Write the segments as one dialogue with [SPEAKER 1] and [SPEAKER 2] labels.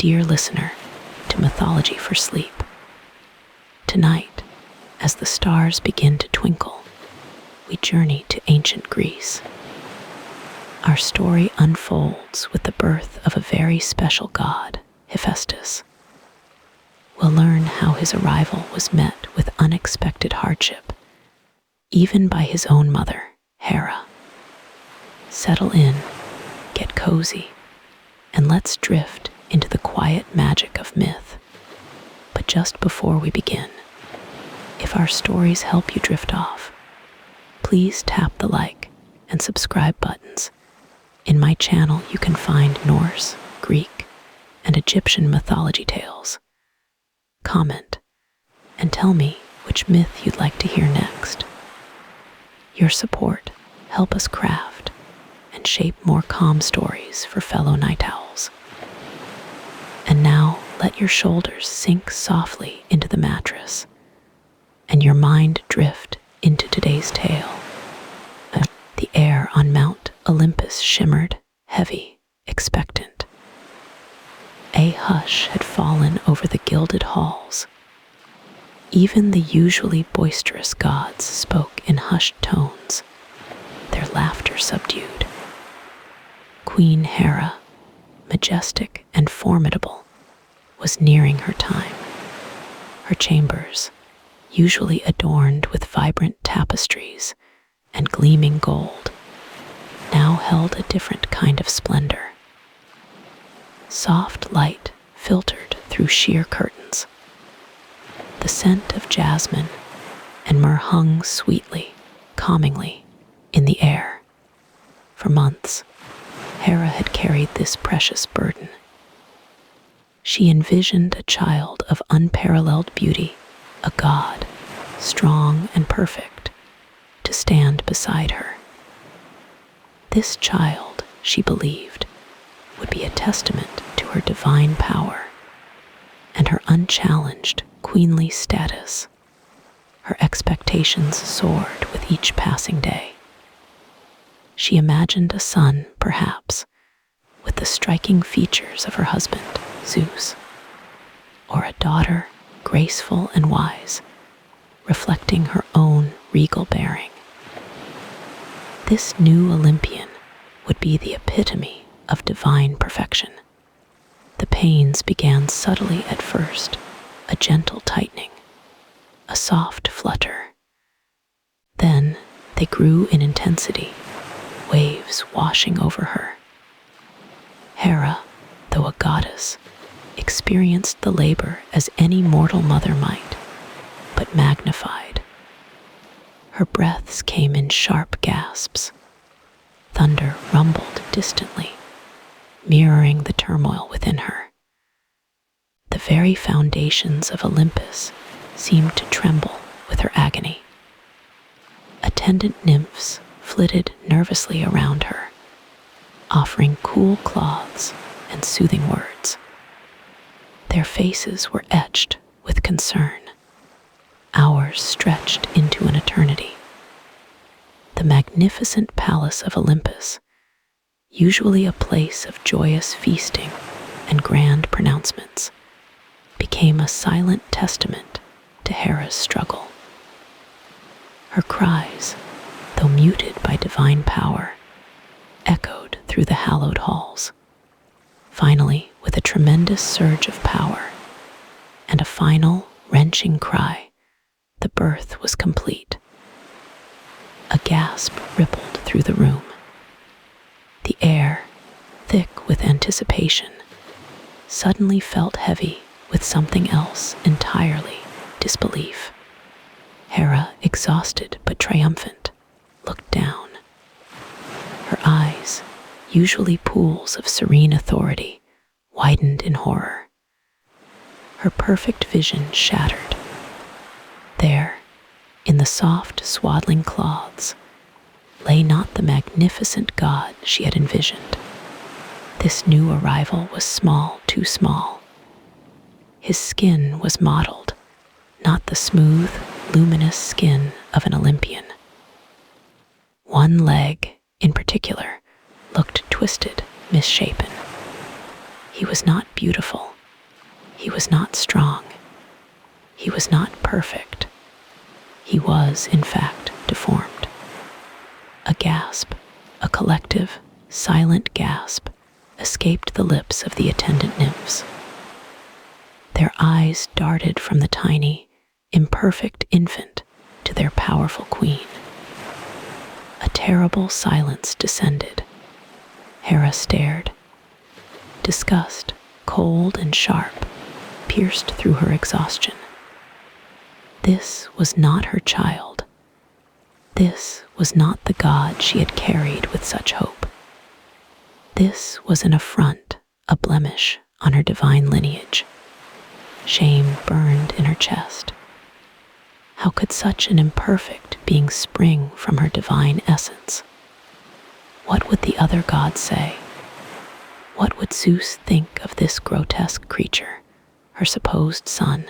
[SPEAKER 1] dear listener, to Mythology for Sleep. Tonight, as the stars begin to twinkle, we journey to ancient Greece. Our story unfolds with the birth of a very special god, Hephaestus. We'll learn how his arrival was met with unexpected hardship, even by his own mother, Hera. Settle in, get cozy, and let's drift into the quiet magic of myth. But just before we begin, if our stories help you drift off, please tap the like and subscribe buttons. In my channel, you can find Norse, Greek, and Egyptian mythology tales. Comment and tell me which myth you'd like to hear next. Your support helps us craft and shape more calm stories for fellow night owls. And now let your shoulders sink softly into the mattress and your mind drift into today's tale. The air on Mount Olympus shimmered, heavy, expectant. A hush had fallen over the gilded halls. Even the usually boisterous gods spoke in hushed tones, their laughter subdued. Queen Hera, majestic and formidable, was nearing her time. Her chambers, usually adorned with vibrant tapestries and gleaming gold, now held a different kind of splendor. Soft light filtered through sheer curtains. The scent of jasmine and myrrh hung sweetly, calmingly, in the air. For months, Hera had carried this precious burden. She envisioned a child of unparalleled beauty, a god, strong and perfect, to stand beside her. This child, she believed, would be a testament to her divine power and her unchallenged queenly status. Her expectations soared with each passing day. She imagined a son, perhaps, with the striking features of her husband, Zeus, or a daughter, graceful and wise, reflecting her own regal bearing. This new Olympian would be the epitome of divine perfection. The pains began subtly at first, a gentle tightening, a soft flutter. Then they grew in intensity, waves washing over her. Hera, though a goddess, experienced the labor as any mortal mother might, but magnified. Her breaths came in sharp gasps. Thunder rumbled distantly, mirroring the turmoil within her. The very foundations of Olympus seemed to tremble with her agony. Attendant nymphs flitted nervously around her, offering cool cloths and soothing words. Their faces were etched with concern. Hours stretched into an eternity. The magnificent palace of Olympus, usually a place of joyous feasting and grand pronouncements, became a silent testament to Hera's struggle. Her cries, though muted by divine power, echoed through the hallowed halls. Finally, with a tremendous surge of power and a final, wrenching cry, the birth was complete. A gasp rippled through the room. The air, thick with anticipation, suddenly felt heavy with something else entirely: disbelief. Hera, exhausted but triumphant, looked down. Her eyes, usually pools of serene authority, widened in horror. Her perfect vision shattered. There, in the soft, swaddling cloths, lay not the magnificent god she had envisioned. This new arrival was small, too small. His skin was mottled, not the smooth, luminous skin of an Olympian. One leg, in particular, looked twisted, misshapen. He was not beautiful, was not strong. He was not perfect. He was, in fact, deformed. A gasp, a collective, silent gasp, escaped the lips of the attendant nymphs. Their eyes darted from the tiny, imperfect infant to their powerful queen. A terrible silence descended. Hera stared. Disgust, cold and sharp, pierced through her exhaustion. This was not her child. This was not the God she had carried with such hope. This was an affront, a blemish on her divine lineage. Shame burned in her chest. How could such an imperfect being spring from her divine essence? What would the other gods say? What would Zeus think of this grotesque creature, her supposed son?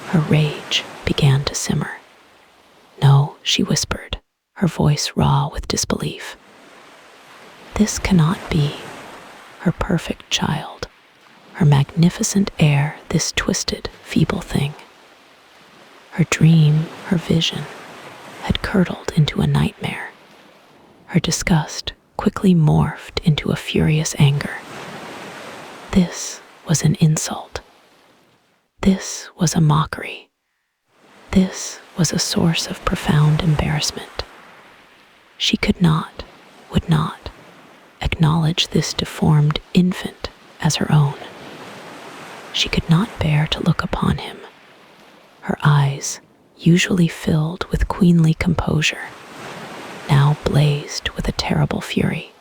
[SPEAKER 1] Her rage began to simmer. "No," she whispered, her voice raw with disbelief. "This cannot be. Her perfect child, her magnificent heir, this twisted, feeble thing." Her dream, her vision, had curdled into a nightmare. Her disgust quickly morphed into a furious anger. This was an insult. This was a mockery. This was a source of profound embarrassment. She could not, would not, acknowledge this deformed infant as her own. She could not bear to look upon him. Her eyes, usually filled with queenly composure, now blazed with a terrible fury.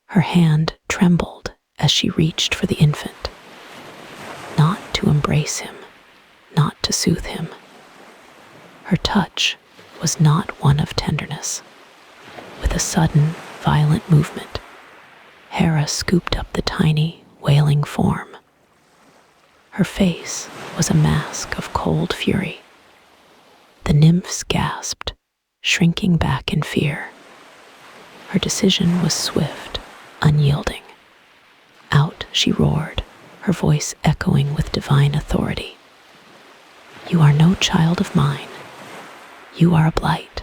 [SPEAKER 1] Her hand trembled as she reached for the infant, not to embrace him, not to soothe him. Her touch was not one of tenderness. With a sudden, violent movement, Hera scooped up the tiny, wailing form. Her face was a mask of cold fury. The nymphs gasped, shrinking back in fear. Her decision was swift, unyielding. Out she roared, her voice echoing with divine authority. "You are no child of mine. You are a blight."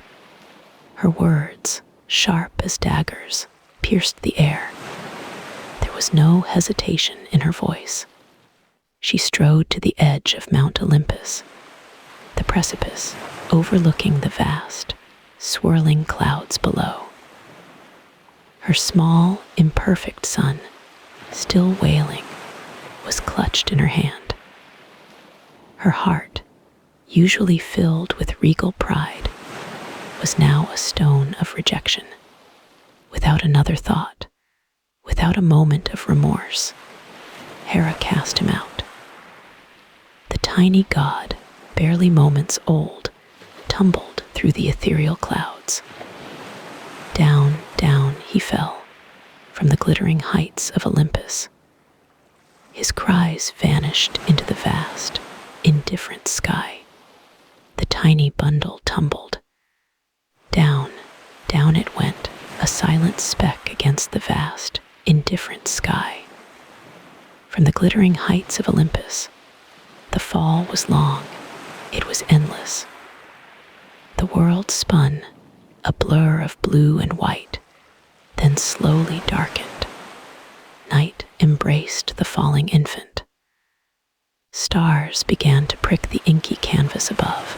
[SPEAKER 1] Her words, sharp as daggers, pierced the air. There was no hesitation in her voice. She strode to the edge of Mount Olympus, the precipice overlooking the vast, swirling clouds below. Her small, imperfect son, still wailing, was clutched in her hand. Her heart, usually filled with regal pride, was now a stone of rejection. Without another thought, without a moment of remorse, Hera cast him out. The tiny god, barely moments old, tumbled through the ethereal clouds. Down, down he fell, from the glittering heights of Olympus. His cries vanished into the vast, indifferent sky. The tiny bundle tumbled. Down, down it went, a silent speck against the vast, indifferent sky. From the glittering heights of Olympus, the fall was long, it was endless. The world spun, a blur of blue and white, then slowly darkened. Night embraced the falling infant. Stars began to prick the inky canvas above.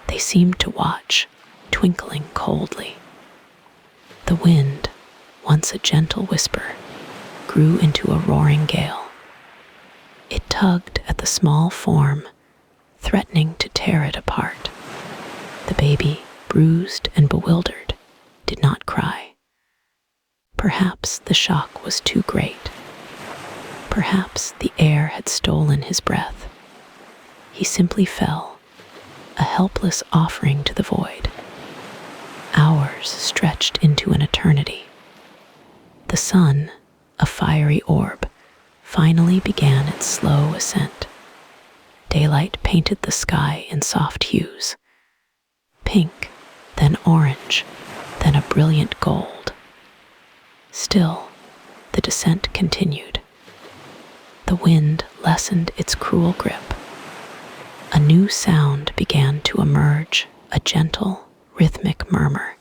[SPEAKER 1] They seemed to watch, twinkling coldly. The wind, once a gentle whisper, grew into a roaring gale. It tugged at the small form, threatening to tear it apart. The baby, bruised and bewildered, did not cry. Perhaps the shock was too great. Perhaps the air had stolen his breath. He simply fell, a helpless offering to the void. Hours stretched into an eternity. The sun, a fiery orb, finally began its slow ascent. Daylight painted the sky in soft hues. Pink, then orange, then a brilliant gold. Still, the descent continued. The wind lessened its cruel grip. A new sound began to emerge, a gentle, rhythmic murmur.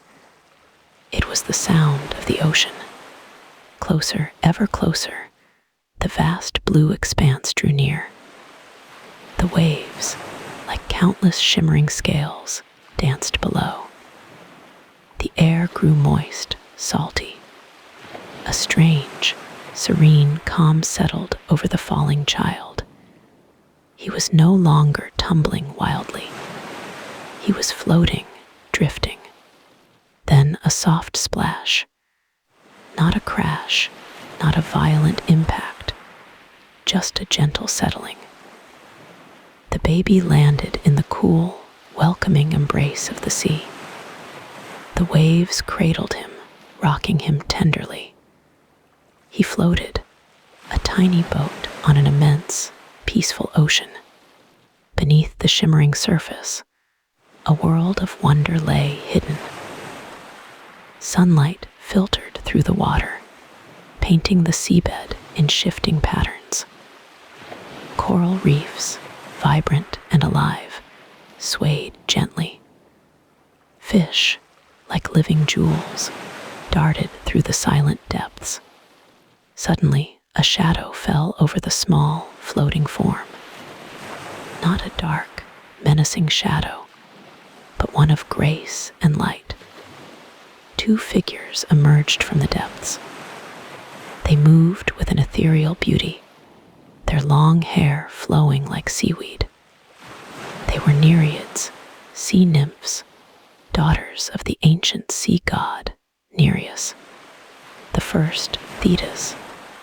[SPEAKER 1] It was the sound of the ocean. Closer, ever closer, the vast blue expanse drew near. The waves, like countless shimmering scales, danced below. The air grew moist, salty. A strange, serene calm settled over the falling child. He was no longer tumbling wildly. He was floating, drifting. Then a soft splash. Not a crash, not a violent impact, just a gentle settling. The baby landed in the cool, welcoming embrace of the sea. The waves cradled him, rocking him tenderly. He floated, a tiny boat on an immense, peaceful ocean. Beneath the shimmering surface, a world of wonder lay hidden. Sunlight filtered through the water, painting the seabed in shifting patterns. Coral reefs, vibrant and alive, swayed gently. Fish, like living jewels, darted through the silent depths. Suddenly, a shadow fell over the small, floating form. Not a dark, menacing shadow, but one of grace and light. Two figures emerged from the depths. They moved with an ethereal beauty, their long hair flowing like seaweed. They were nereids, sea nymphs, daughters of the ancient sea god, Nereus. The first, Thetis,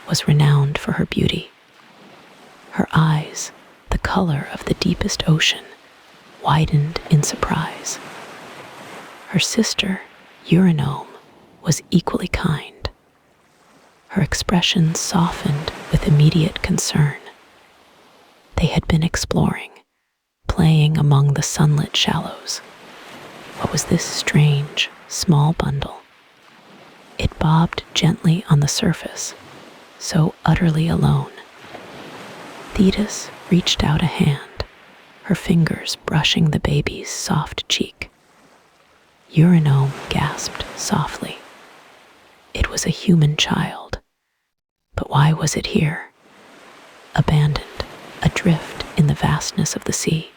[SPEAKER 1] was renowned for her beauty. Her eyes, the color of the deepest ocean, widened in surprise. Her sister, Eurynome, was equally kind. Her expression softened with immediate concern. They had been exploring, playing among the sunlit shallows. What was this strange, small bundle? It bobbed gently on the surface, so utterly alone. Thetis reached out a hand, her fingers brushing the baby's soft cheek. Eurynome gasped softly. It was a human child. But why was it here? Abandoned, adrift in the vastness of the sea.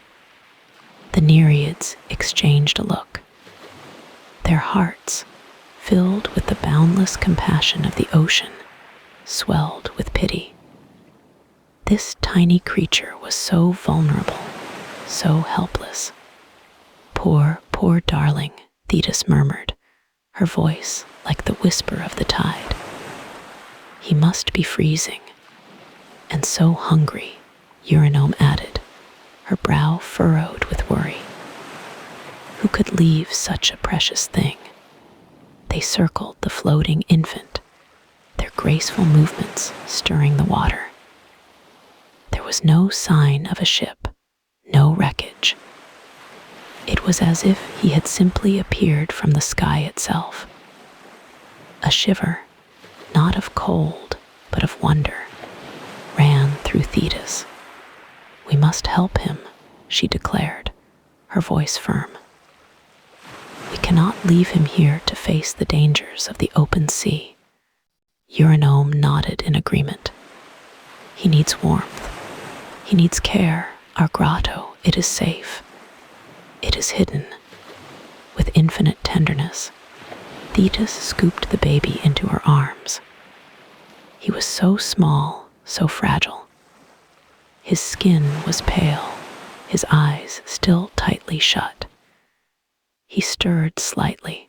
[SPEAKER 1] The nereids exchanged a look. Their hearts, filled with the boundless compassion of the ocean, swelled with pity. This tiny creature was so vulnerable, so helpless. Poor, poor darling, Thetis murmured, her voice like the whisper of the tide. He must be freezing. And so hungry, Eurynome added, her brow furrowed with worry. Who could leave such a precious thing? They circled the floating infant, their graceful movements stirring the water. There was no sign of a ship, no wreckage. It was as if he had simply appeared from the sky itself. A shiver, not of cold, but of wonder, ran through Thetis. We must help him, she declared, her voice firm. We cannot leave him here to face the dangers of the open sea. Eurynome nodded in agreement. He needs warmth. He needs care. Our grotto, it is safe. It is hidden. With infinite tenderness, Thetis scooped the baby into her arms. He was so small, so fragile. His skin was pale, his eyes still tightly shut. He stirred slightly,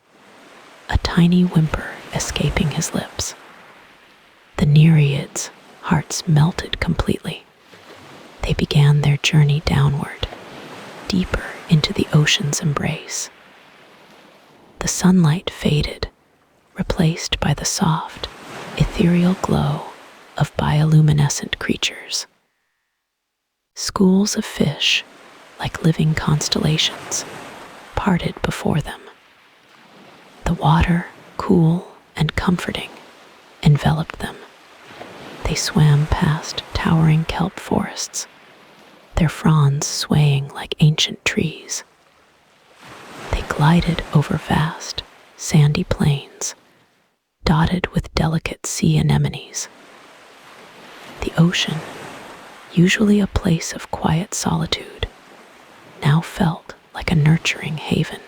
[SPEAKER 1] a tiny whimper escaping his lips. The nereids' hearts melted completely. They began their journey downward, deeper into the ocean's embrace. The sunlight faded, replaced by the soft, ethereal glow of bioluminescent creatures. Schools of fish, like living constellations, parted before them. The water, cool and comforting, enveloped them. They swam past towering kelp forests, their fronds swaying like ancient trees. They glided over vast, sandy plains, dotted with delicate sea anemones. The ocean, usually a place of quiet solitude, now felt like a nurturing haven.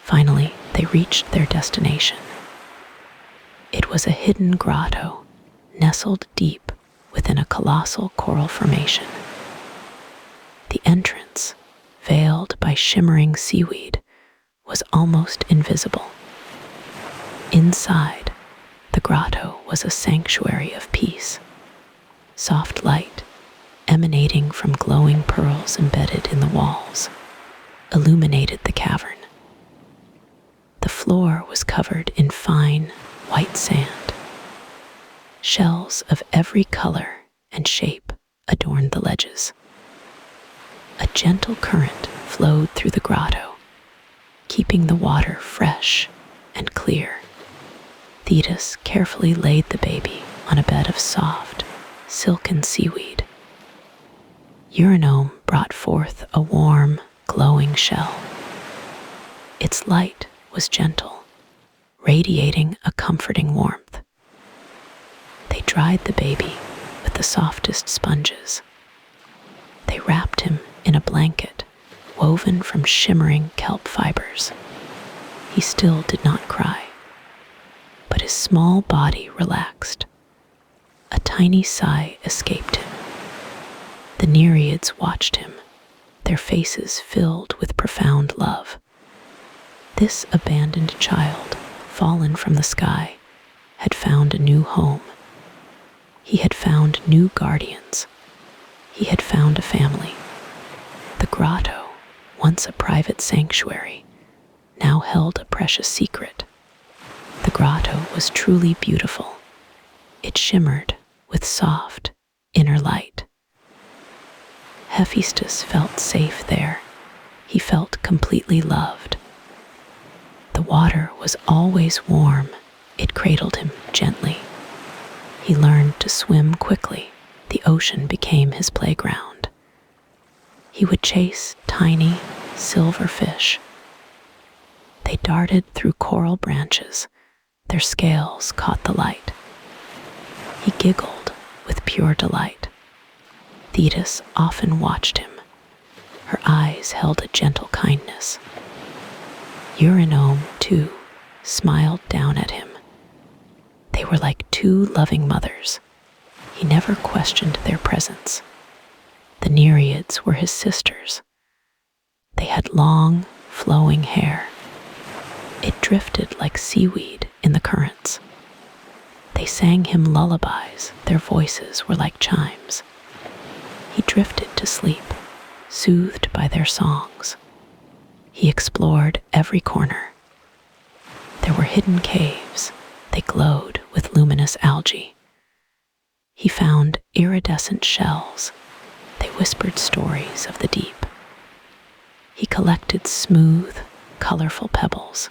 [SPEAKER 1] Finally, they reached their destination. It was a hidden grotto, nestled deep within a colossal coral formation. The entrance, veiled by shimmering seaweed, was almost invisible. Inside, the grotto was a sanctuary of peace. Soft light, emanating from glowing pearls embedded in the walls, illuminated the cavern. The floor was covered in fine, white sand. Shells of every color and shape adorned the ledges. A gentle current flowed through the grotto, keeping the water fresh and clear. Thetis carefully laid the baby on a bed of soft, silken seaweed. Eurynome brought forth a warm, glowing shell. Its light was gentle, radiating a comforting warmth. They dried the baby with the softest sponges. They wrapped him in a blanket woven from shimmering kelp fibers. He still did not cry, but his small body relaxed. A tiny sigh escaped him. The Nereids watched him, their faces filled with profound love. This abandoned child, fallen from the sky, had found a new home. He had found new guardians. He had found a family. The grotto, once a private sanctuary, now held a precious secret. The grotto was truly beautiful. It shimmered with soft, inner light. Hephaestus felt safe there. He felt completely loved. The water was always warm. It cradled him gently. He learned to swim quickly. The ocean became his playground. He would chase tiny, silver fish. They darted through coral branches. Their scales caught the light. He giggled with pure delight. Thetis often watched him. Her eyes held a gentle kindness. Eurynome, too, smiled down at him. They were like two loving mothers. He never questioned their presence. The Nereids were his sisters. They had long, flowing hair. It drifted like seaweed in the currents. They sang him lullabies. Their voices were like chimes. He drifted to sleep, soothed by their songs. He explored every corner. There were hidden caves. They glowed with luminous algae. He found iridescent shells. They whispered stories of the deep. He collected smooth, colorful pebbles.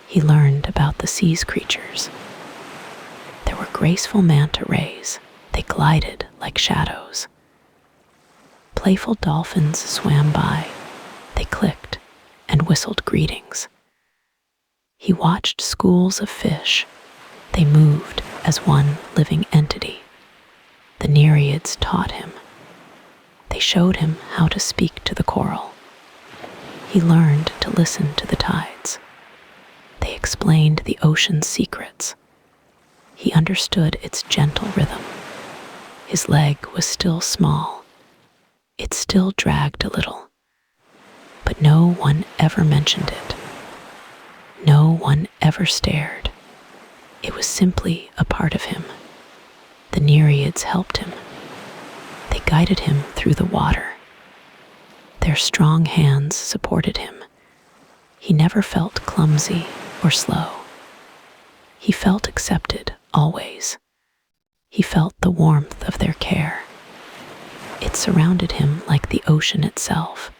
[SPEAKER 1] He learned about the sea's creatures. There were graceful manta rays. They glided like shadows. Playful dolphins swam by. They clicked and whistled greetings. He watched schools of fish. They moved as one living entity. The Nereids taught him. They showed him how to speak to the coral. He learned to listen to the tides. They explained the ocean's secrets. He understood its gentle rhythm. His leg was still small. It still dragged a little. But no one ever mentioned it. No one ever stared. It was simply a part of him. The Nereids helped him. They guided him through the water. Their strong hands supported him. He never felt clumsy or slow. He felt accepted always. He felt the warmth of their care. It surrounded him like the ocean itself.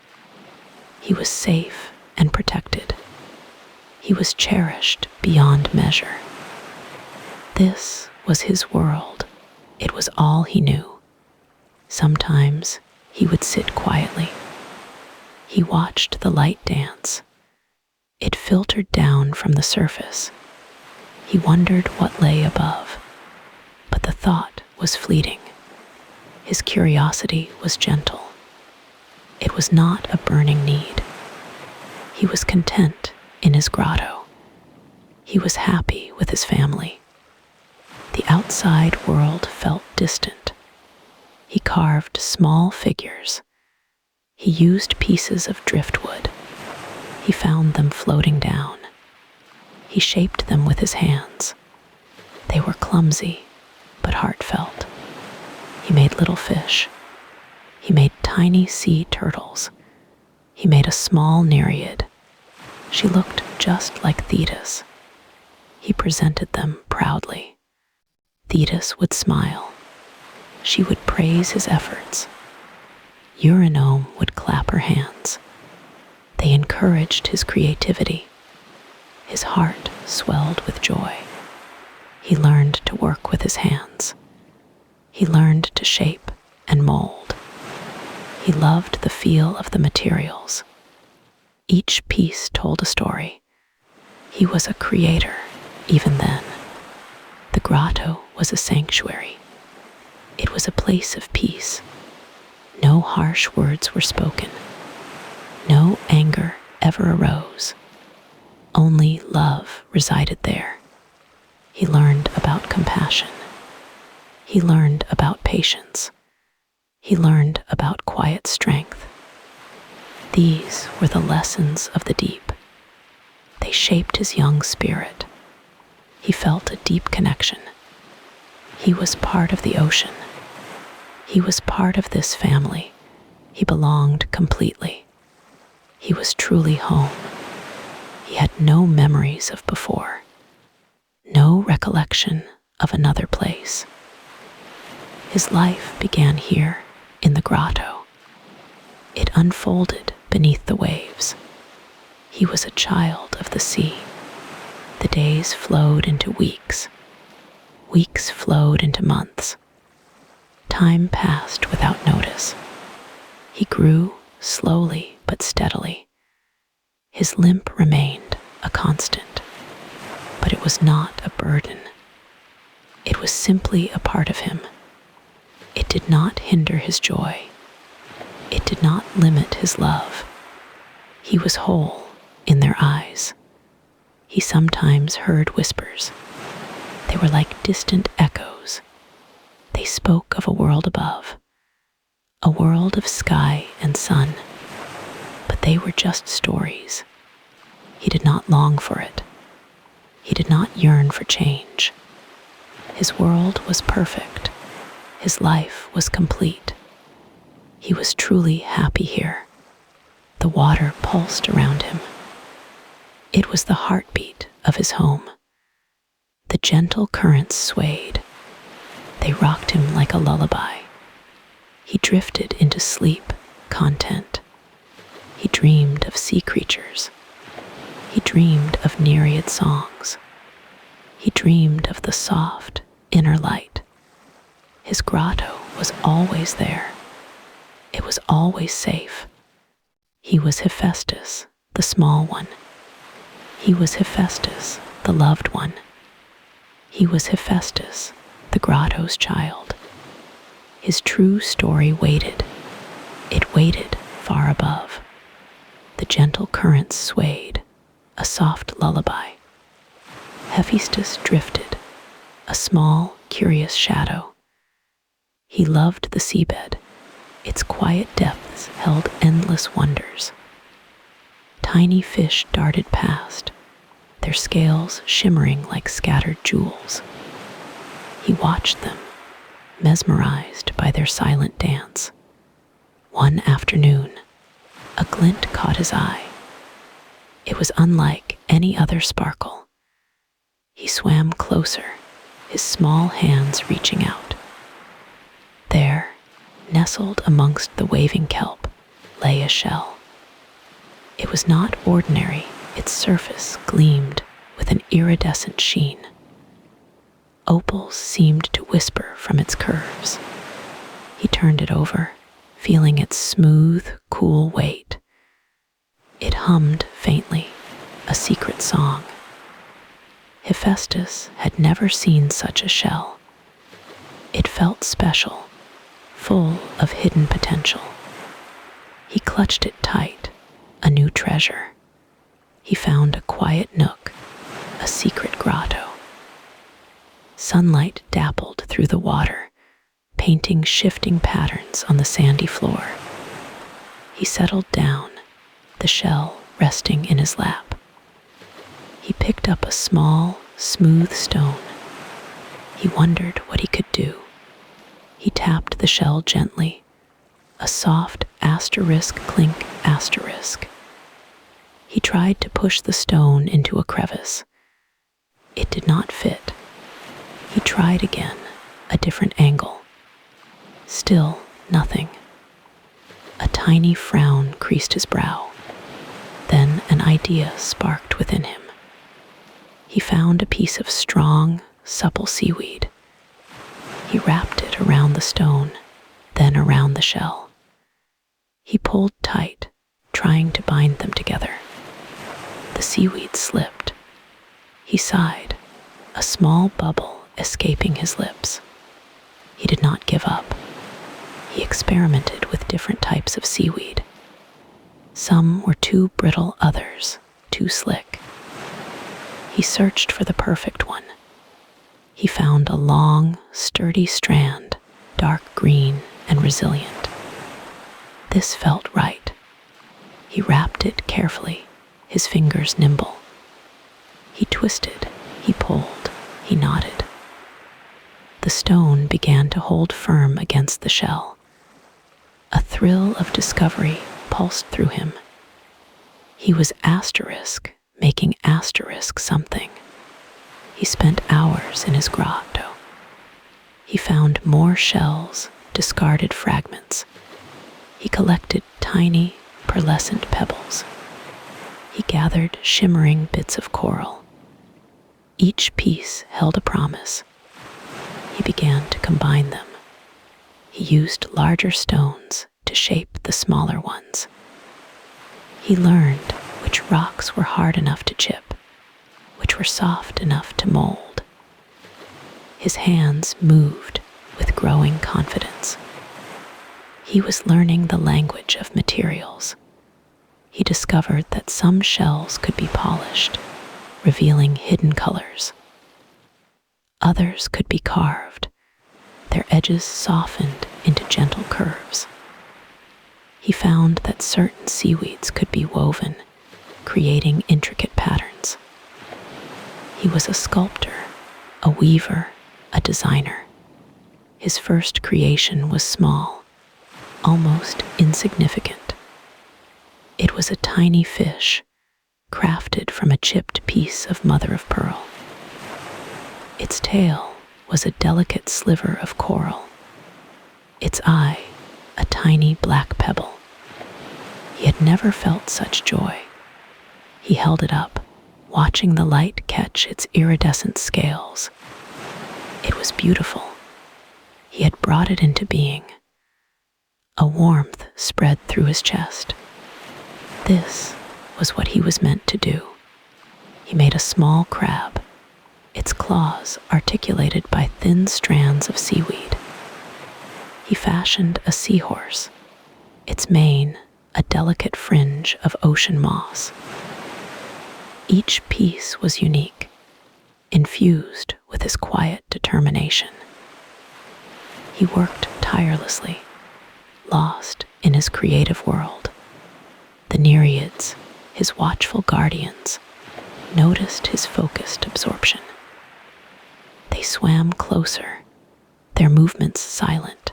[SPEAKER 1] He was safe and protected. He was cherished beyond measure. This was his world, It was all he knew. Sometimes he would sit quietly. He watched the light dance. It filtered down from the surface. He wondered what lay above, but the thought was fleeting. His curiosity was gentle. It was not a burning need. He was content in his grotto. He was happy with his family. The outside world felt distant. He carved small figures. He used pieces of driftwood. He found them floating down. He shaped them with his hands. They were clumsy, but heartfelt. He made little fish. He made tiny sea turtles. He made a small nereid. She looked just like Thetis. He presented them proudly. Thetis would smile. She would praise his efforts. Eurynome would clap her hands. They encouraged his creativity. His heart swelled with joy. He learned to work with his hands. He learned to shape and mold. He loved the feel of the materials. Each piece told a story. He was a creator even then. The grotto was a sanctuary. It was a place of peace. No harsh words were spoken. No anger ever arose. Only love resided there. He learned about compassion. He learned about patience. He learned about quiet strength. These were the lessons of the deep. They shaped his young spirit. He felt a deep connection. He was part of the ocean. He was part of this family. He belonged completely. He was truly home. He had no memories of before, no recollection of another place. His life began here in the grotto. It unfolded beneath the waves. He was a child of the sea. The days flowed into weeks. Weeks flowed into months. Time passed without notice. He grew slowly but steadily. His limp remained a constant, but it was not a burden. It was simply a part of him. It did not hinder his joy. It did not limit his love. He was whole in their eyes. He sometimes heard whispers. They were like distant echoes. They spoke of a world above, a world of sky and sun. But they were just stories. He did not long for it. He did not yearn for change. His world was perfect. His life was complete. He was truly happy here. The water pulsed around him. It was the heartbeat of his home. The gentle currents swayed. They rocked him like a lullaby. He drifted into sleep, content. He dreamed of sea creatures. He dreamed of nereid songs. He dreamed of the soft, inner light. His grotto was always there. It was always safe. He was Hephaestus, the small one. He was Hephaestus, the loved one. He was Hephaestus, the grotto's child. His true story waited. It waited far above. The gentle currents swayed, a soft lullaby. Hephaestus drifted, a small, curious shadow. He loved the seabed. Its quiet depths held endless wonders. Tiny fish darted past, their scales shimmering like scattered jewels. He watched them, mesmerized by their silent dance. One afternoon, a glint caught his eye. It was unlike any other sparkle. He swam closer, his small hands reaching out. There, nestled amongst the waving kelp, lay a shell. It was not ordinary. Its surface gleamed with an iridescent sheen. Opals seemed to whisper from its curves. He turned it over, feeling its smooth, cool weight. It hummed faintly, a secret song. Hephaestus had never seen such a shell. It felt special, full of hidden potential. He clutched it tight, a new treasure. He found a quiet nook, a secret grotto. Sunlight dappled through the water, painting shifting patterns on the sandy floor. He settled down, the shell resting in his lap. He picked up a small, smooth stone. He wondered what he could do. He tapped the shell gently, a soft asterisk clink asterisk. He tried to push the stone into a crevice. It did not fit. He tried again, a different angle. Still nothing. A tiny frown creased his brow. Then an idea sparked within him. He found a piece of strong, supple seaweed. He wrapped it around the stone, then around the shell. He pulled tight, trying to bind them together. The seaweed slipped. He sighed, a small bubble escaping his lips. He did not give up. He experimented with different types of seaweed. Some were too brittle, others too slick. He searched for the perfect one. He found a long, sturdy strand, dark green and resilient. This felt right. He wrapped it carefully, his fingers nimble. He twisted, he pulled, he nodded. The stone began to hold firm against the shell. A thrill of discovery pulsed through him. He was asterisk, making asterisk something. He spent hours in his grotto. He found more shells, discarded fragments. He collected tiny, pearlescent pebbles. He gathered shimmering bits of coral. Each piece held a promise. He began to combine them. He used larger stones to shape the smaller ones. He learned which rocks were hard enough to chip, which were soft enough to mold. His hands moved with growing confidence. He was learning the language of materials. He discovered that some shells could be polished, revealing hidden colors. Others could be carved, their edges softened into gentle curves. He found that certain seaweeds could be woven, creating intricate patterns. He was a sculptor, a weaver, a designer. His first creation was small, almost insignificant. It was a tiny fish, crafted from a chipped piece of mother of pearl. Its tail was a delicate sliver of coral. Its eye, a tiny black pebble. He had never felt such joy. He held it up, watching the light catch its iridescent scales. It was beautiful. He had brought it into being. A warmth spread through his chest. This was what he was meant to do. He made a small crab, its claws articulated by thin strands of seaweed. He fashioned a seahorse, its mane a delicate fringe of ocean moss. Each piece was unique, infused with his quiet determination. He worked tirelessly, lost in his creative world. The Nereids, his watchful guardians, noticed his focused absorption. They swam closer, their movements silent.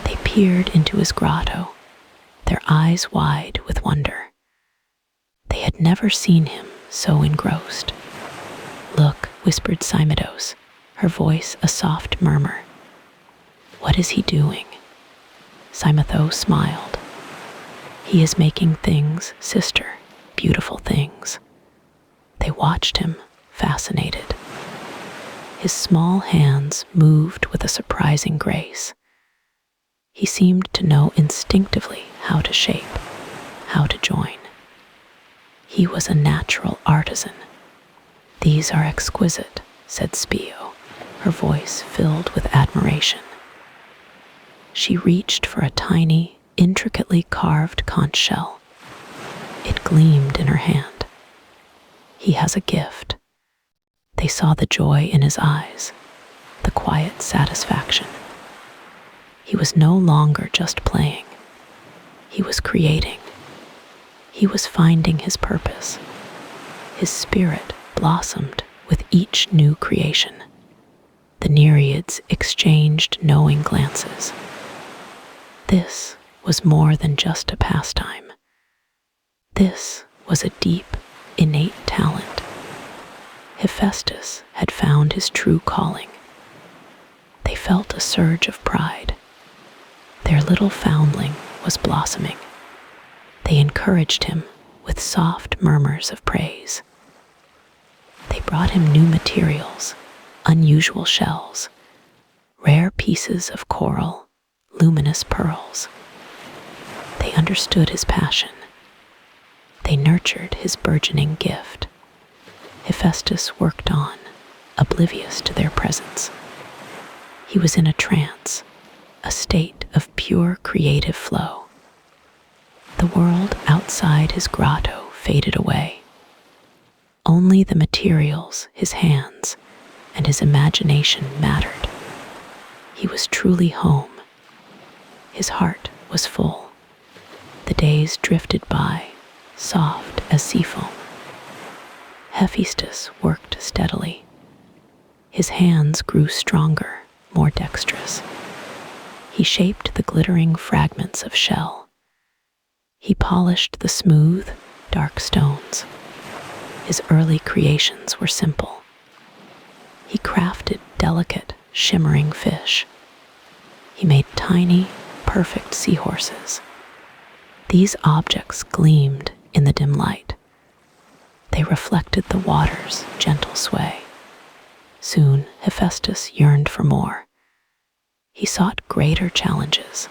[SPEAKER 1] They peered into his grotto, their eyes wide with wonder. They had never seen him so engrossed. "Look," whispered Simodos, her voice a soft murmur. "What is he doing?" Simothos smiled. "He is making things, sister, beautiful things." They watched him, fascinated. His small hands moved with a surprising grace. He seemed to know instinctively how to shape, how to join. He was a natural artisan. "These are exquisite," said Spio, her voice filled with admiration. She reached for a tiny, intricately carved conch shell. It gleamed in her hand. "He has a gift." They saw the joy in his eyes, the quiet satisfaction. He was no longer just playing. He was creating. He was finding his purpose. His spirit blossomed with each new creation. The Nereids exchanged knowing glances. This was more than just a pastime. This was a deep, innate talent. Hephaestus had found his true calling. They felt a surge of pride. Their little foundling was blossoming. They encouraged him with soft murmurs of praise. They brought him new materials, unusual shells, rare pieces of coral, luminous pearls. They understood his passion. They nurtured his burgeoning gift. Hephaestus worked on, oblivious to their presence. He was in a trance, a state of pure creative flow. The world outside his grotto faded away. Only the materials, his hands, and his imagination mattered. He was truly home. His heart was full. The days drifted by, soft as sea foam. Hephaestus worked steadily. His hands grew stronger, more dexterous. He shaped the glittering fragments of shell. He polished the smooth, dark stones. His early creations were simple. He crafted delicate, shimmering fish. He made tiny, perfect seahorses. These objects gleamed in the dim light. They reflected the water's gentle sway. Soon, Hephaestus yearned for more. He sought greater challenges.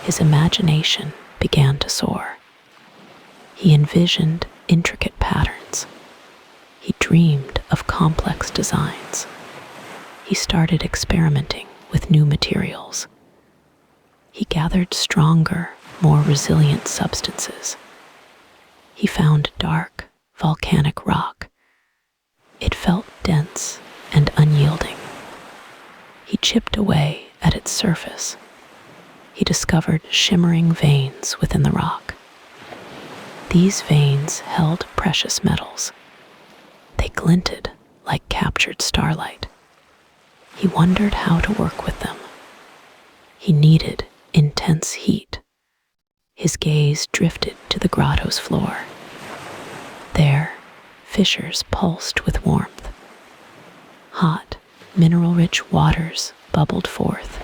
[SPEAKER 1] His imagination began to soar. He envisioned intricate patterns. He dreamed of complex designs. He started experimenting with new materials. He gathered stronger, more resilient substances. He found dark, volcanic rock. It felt dense and unyielding. He chipped away at its surface. He discovered shimmering veins within the rock. These veins held precious metals. They glinted like captured starlight. He wondered how to work with them. He needed intense heat. His gaze drifted to the grotto's floor. There, fissures pulsed with warmth. Hot, mineral-rich waters bubbled forth.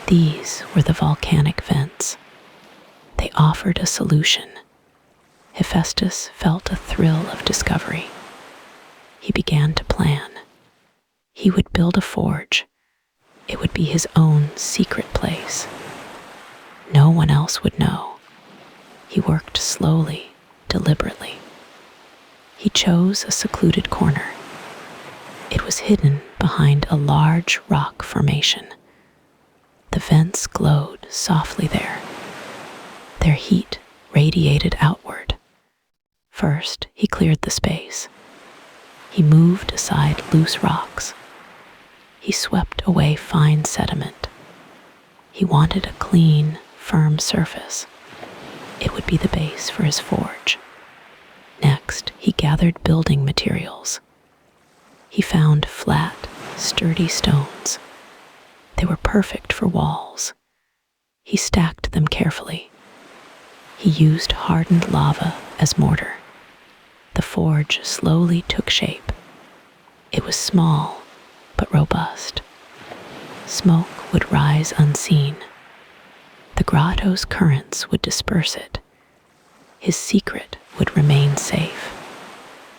[SPEAKER 1] These were the volcanic vents. They offered a solution. Hephaestus felt a thrill of discovery. He began to plan. He would build a forge. It would be his own secret place. No one else would know. He worked slowly, deliberately. He chose a secluded corner. It was hidden behind a large rock formation. The vents glowed softly there. Their heat radiated outward. First, he cleared the space. He moved aside loose rocks. He swept away fine sediment. He wanted a clean, firm surface. It would be the base for his forge. Next, he gathered building materials. He found flat, sturdy stones. They were perfect for walls. He stacked them carefully. He used hardened lava as mortar. The forge slowly took shape. It was small, but robust. Smoke would rise unseen. The grotto's currents would disperse it. His secret would remain safe.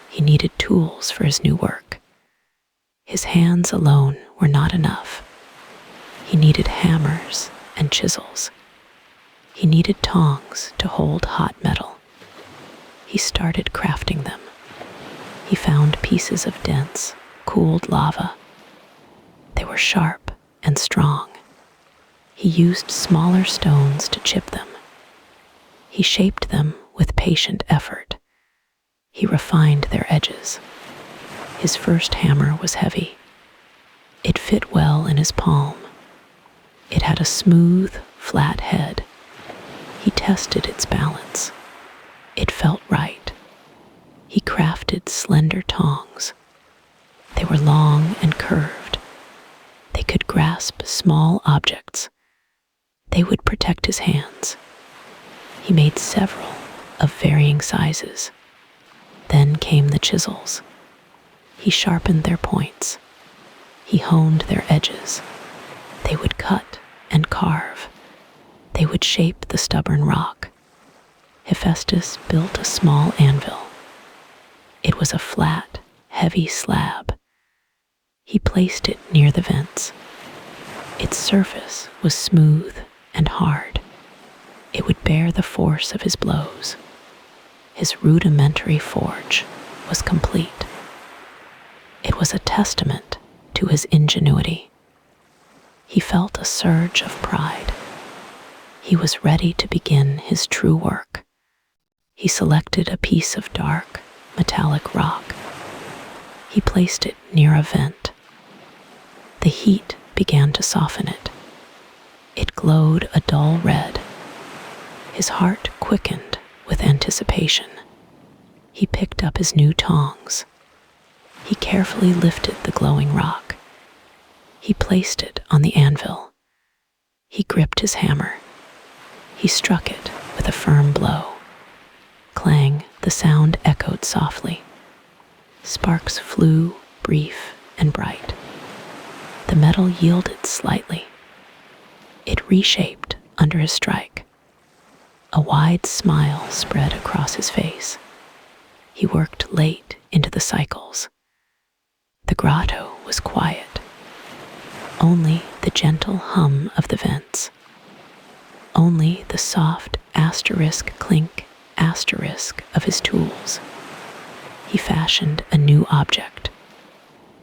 [SPEAKER 1] He needed tools for his new work. His hands alone were not enough. He needed hammers and chisels. He needed tongs to hold hot metal. He started crafting them. He found pieces of dense, cooled lava. They were sharp and strong. He used smaller stones to chip them. He shaped them with patient effort. He refined their edges. His first hammer was heavy. It fit well in his palm. It had a smooth, flat head. He tested its balance. It felt right. He crafted slender tongs. They were long and curved. They could grasp small objects. They would protect his hands. He made several of varying sizes. Then came the chisels. He sharpened their points. He honed their edges. They would cut and carve. They would shape the stubborn rock. Hephaestus built a small anvil. It was a flat, heavy slab. He placed it near the vents. Its surface was smooth and hard. It would bear the force of his blows. His rudimentary forge was complete. It was a testament to his ingenuity. He felt a surge of pride. He was ready to begin his true work. He selected a piece of dark, metallic rock. He placed it near a vent. The heat began to soften it. It glowed a dull red. His heart quickened with anticipation. He picked up his new tongs. He carefully lifted the glowing rock. He placed it on the anvil. He gripped his hammer. He struck it with a firm blow. Clang, the sound echoed softly. Sparks flew, brief and bright. The metal yielded slightly. It reshaped under his strike. A wide smile spread across his face. He worked late into the cycles. The grotto was quiet. Only the gentle hum of the vents. Only the soft asterisk clink asterisk of his tools. He fashioned a new object.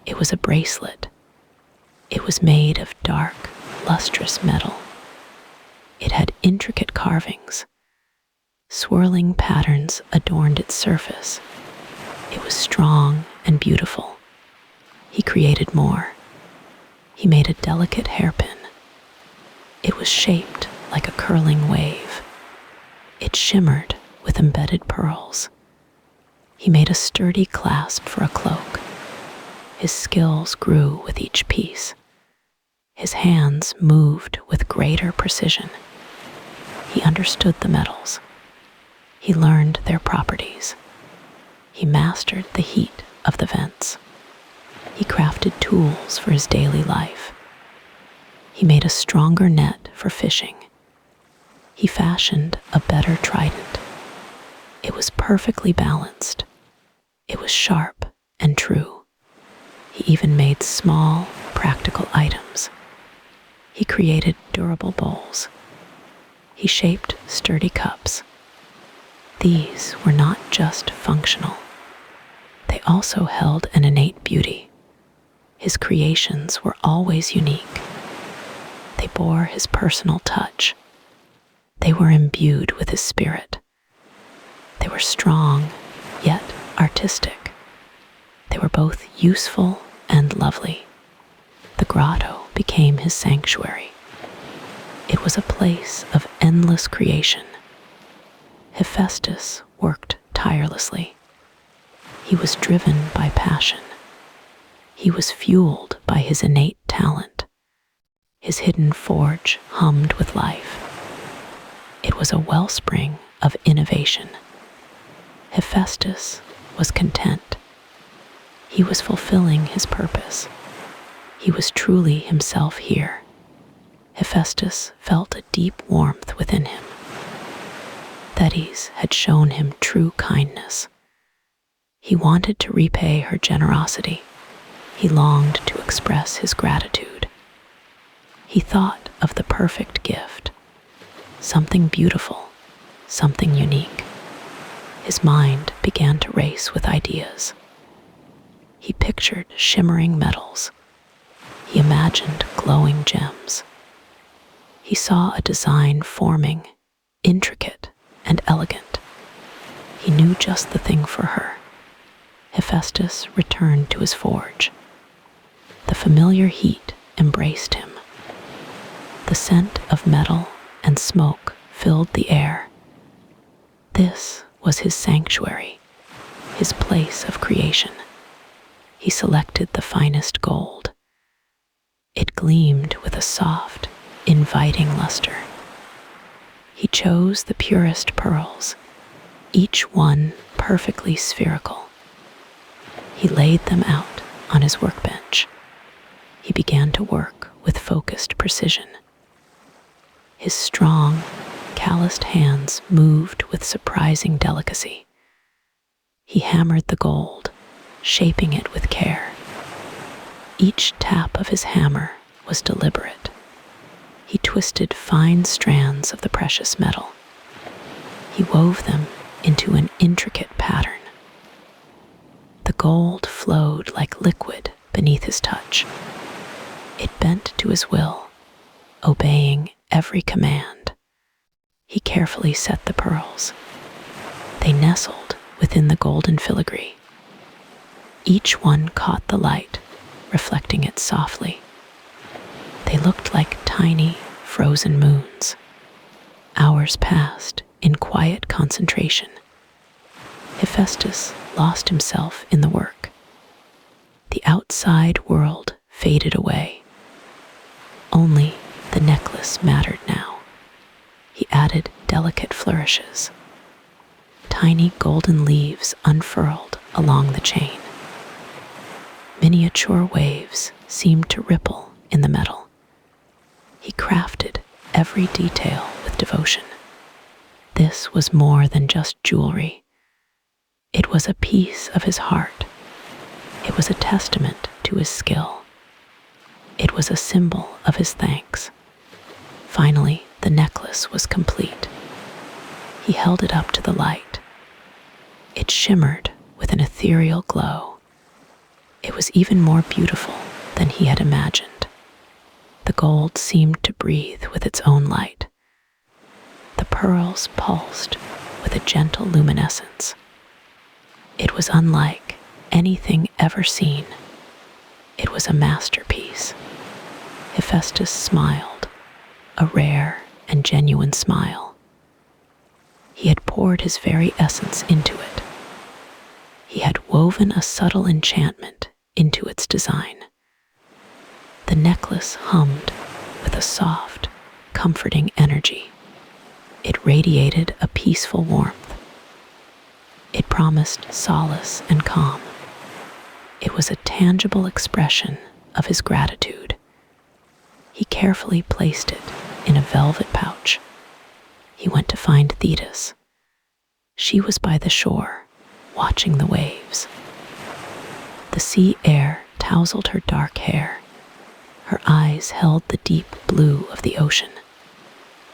[SPEAKER 1] It was a bracelet. It was made of dark, lustrous metal. It had intricate carvings. Swirling patterns adorned its surface. It was strong and beautiful. He created more. He made a delicate hairpin. It was shaped like a curling wave. It shimmered with embedded pearls. He made a sturdy clasp for a cloak. His skills grew with each piece. His hands moved with greater precision. He understood the metals. He learned their properties. He mastered the heat of the vents. He crafted tools for his daily life. He made a stronger net for fishing. He fashioned a better trident. It was perfectly balanced. It was sharp and true. He even made small, practical items. He created durable bowls. He shaped sturdy cups. These were not just functional. They also held an innate beauty. His creations were always unique. They bore his personal touch. They were imbued with his spirit. They were strong, yet artistic. They were both useful and lovely. The grotto became his sanctuary. It was a place of endless creation. Hephaestus worked tirelessly. He was driven by passion. He was fueled by his innate talent. His hidden forge hummed with life. It was a wellspring of innovation. Hephaestus was content. He was fulfilling his purpose. He was truly himself here. Hephaestus felt a deep warmth within him. Thetis had shown him true kindness. He wanted to repay her generosity. he longed to express his gratitude. He thought of the perfect gift, something beautiful, something unique. His mind began to race with ideas. He pictured shimmering metals. He imagined glowing gems. He saw a design forming, intricate and elegant. He knew just the thing for her. Hephaestus returned to his forge. The familiar heat embraced him. The scent of metal and smoke filled the air. This was his sanctuary, his place of creation. He selected the finest gold. It gleamed with a soft, inviting luster. He chose the purest pearls, each one perfectly spherical. He laid them out on his workbench. He began to work with focused precision. His strong, calloused hands moved with surprising delicacy. He hammered the gold, shaping it with care. Each tap of his hammer was deliberate. He twisted fine strands of the precious metal. He wove them into an intricate pattern. The gold flowed like liquid beneath his touch. It bent to his will, obeying every command. He carefully set the pearls. They nestled within the golden filigree. Each one caught the light, reflecting it softly. They looked like tiny, frozen moons. Hours passed in quiet concentration. Hephaestus lost himself in the work. The outside world faded away. Only the necklace mattered now. He added delicate flourishes. Tiny golden leaves unfurled along the chain. Miniature waves seemed to ripple in the metal. He crafted every detail with devotion. This was more than just jewelry. It was a piece of his heart. It was a testament to his skill. It was a symbol of his thanks. Finally, the necklace was complete. He held it up to the light. It shimmered with an ethereal glow. It was even more beautiful than he had imagined. The gold seemed to breathe with its own light. The pearls pulsed with a gentle luminescence. It was unlike anything ever seen. It was a masterpiece. Hephaestus smiled, a rare and genuine smile. He had poured his very essence into it. He had woven a subtle enchantment into its design. The necklace hummed with a soft, comforting energy. It radiated a peaceful warmth. It promised solace and calm. It was a tangible expression of his gratitude. He carefully placed it in a velvet pouch. He went to find Thetis. She was by the shore, watching the waves. The sea air tousled her dark hair. Her eyes held the deep blue of the ocean.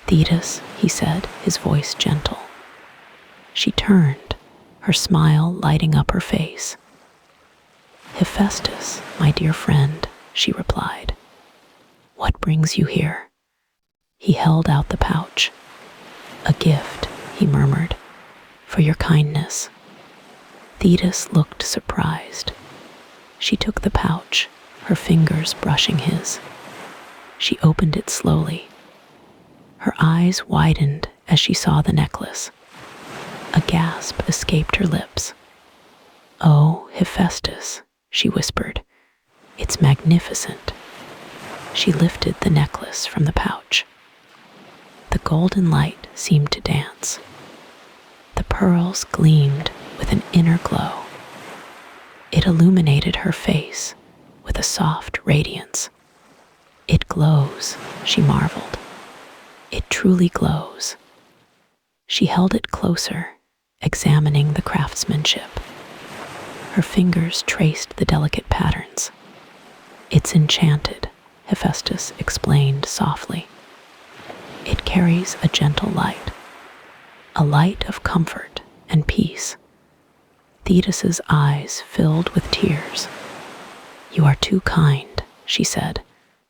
[SPEAKER 1] "Thetis," he said, his voice gentle. She turned, her smile lighting up her face. "Hephaestus, my dear friend," she replied. "What brings you here?" He held out the pouch. "A gift," he murmured, "for your kindness." Thetis looked surprised. She took the pouch, her fingers brushing his. She opened it slowly. Her eyes widened as she saw the necklace. A gasp escaped her lips. "Oh, Hephaestus," she whispered, "it's magnificent." She lifted the necklace from the pouch. The golden light seemed to dance. The pearls gleamed with an inner glow. It illuminated her face with a soft radiance. "It glows," she marveled. "It truly glows." She held it closer, examining the craftsmanship. Her fingers traced the delicate patterns. It's enchanted, Hephaestus explained softly. It carries a gentle light, a light of comfort and peace. Thetis's eyes filled with tears. You are too kind, she said,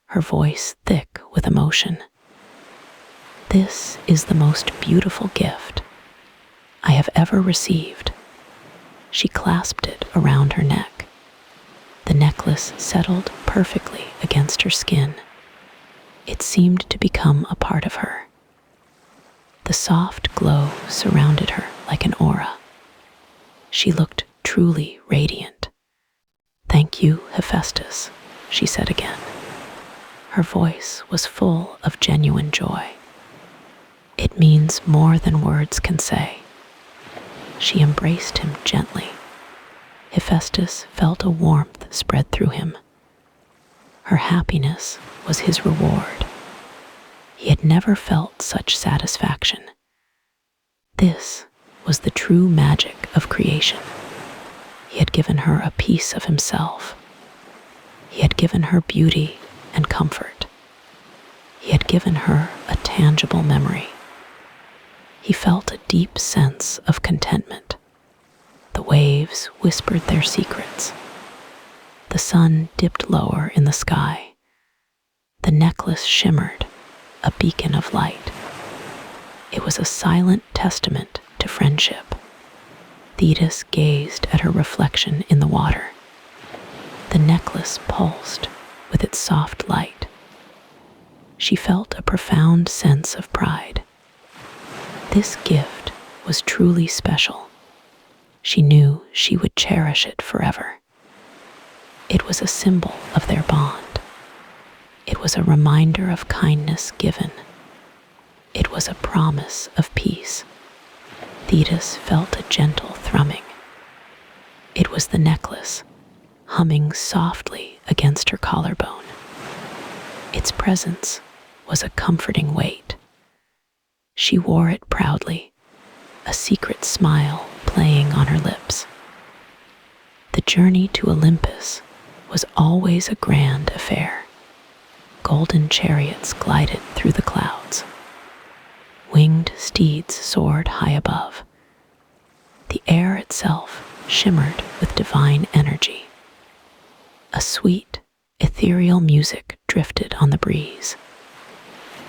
[SPEAKER 1] her voice thick with emotion. This is the most beautiful gift I have ever received. She clasped it around her neck. The necklace settled perfectly against her skin. It seemed to become a part of her. The soft glow surrounded her like an aura. She looked truly radiant. Thank you, Hephaestus, she said again. Her voice was full of genuine joy. It means more than words can say. She embraced him gently. Hephaestus felt a warmth spread through him. Her happiness was his reward. He had never felt such satisfaction. This was the true magic of creation. He had given her a piece of himself. He had given her beauty and comfort. He had given her a tangible memory. He felt a deep sense of contentment. The waves whispered their secrets. The sun dipped lower in the sky. The necklace shimmered, a beacon of light. It was a silent testament to friendship. Thetis gazed at her reflection in the water. The necklace pulsed with its soft light. She felt a profound sense of pride. This gift was truly special. She knew she would cherish it forever. It was a symbol of their bond. It was a reminder of kindness given. It was a promise of peace. Thetis felt a gentle thrumming. It was the necklace, humming softly against her collarbone. Its presence was a comforting weight. She wore it proudly, a secret smile playing on her lips. The journey to Olympus was always a grand affair. Golden chariots glided through the clouds. Winged steeds soared high above. The air itself shimmered with divine energy. A sweet, ethereal music drifted on the breeze.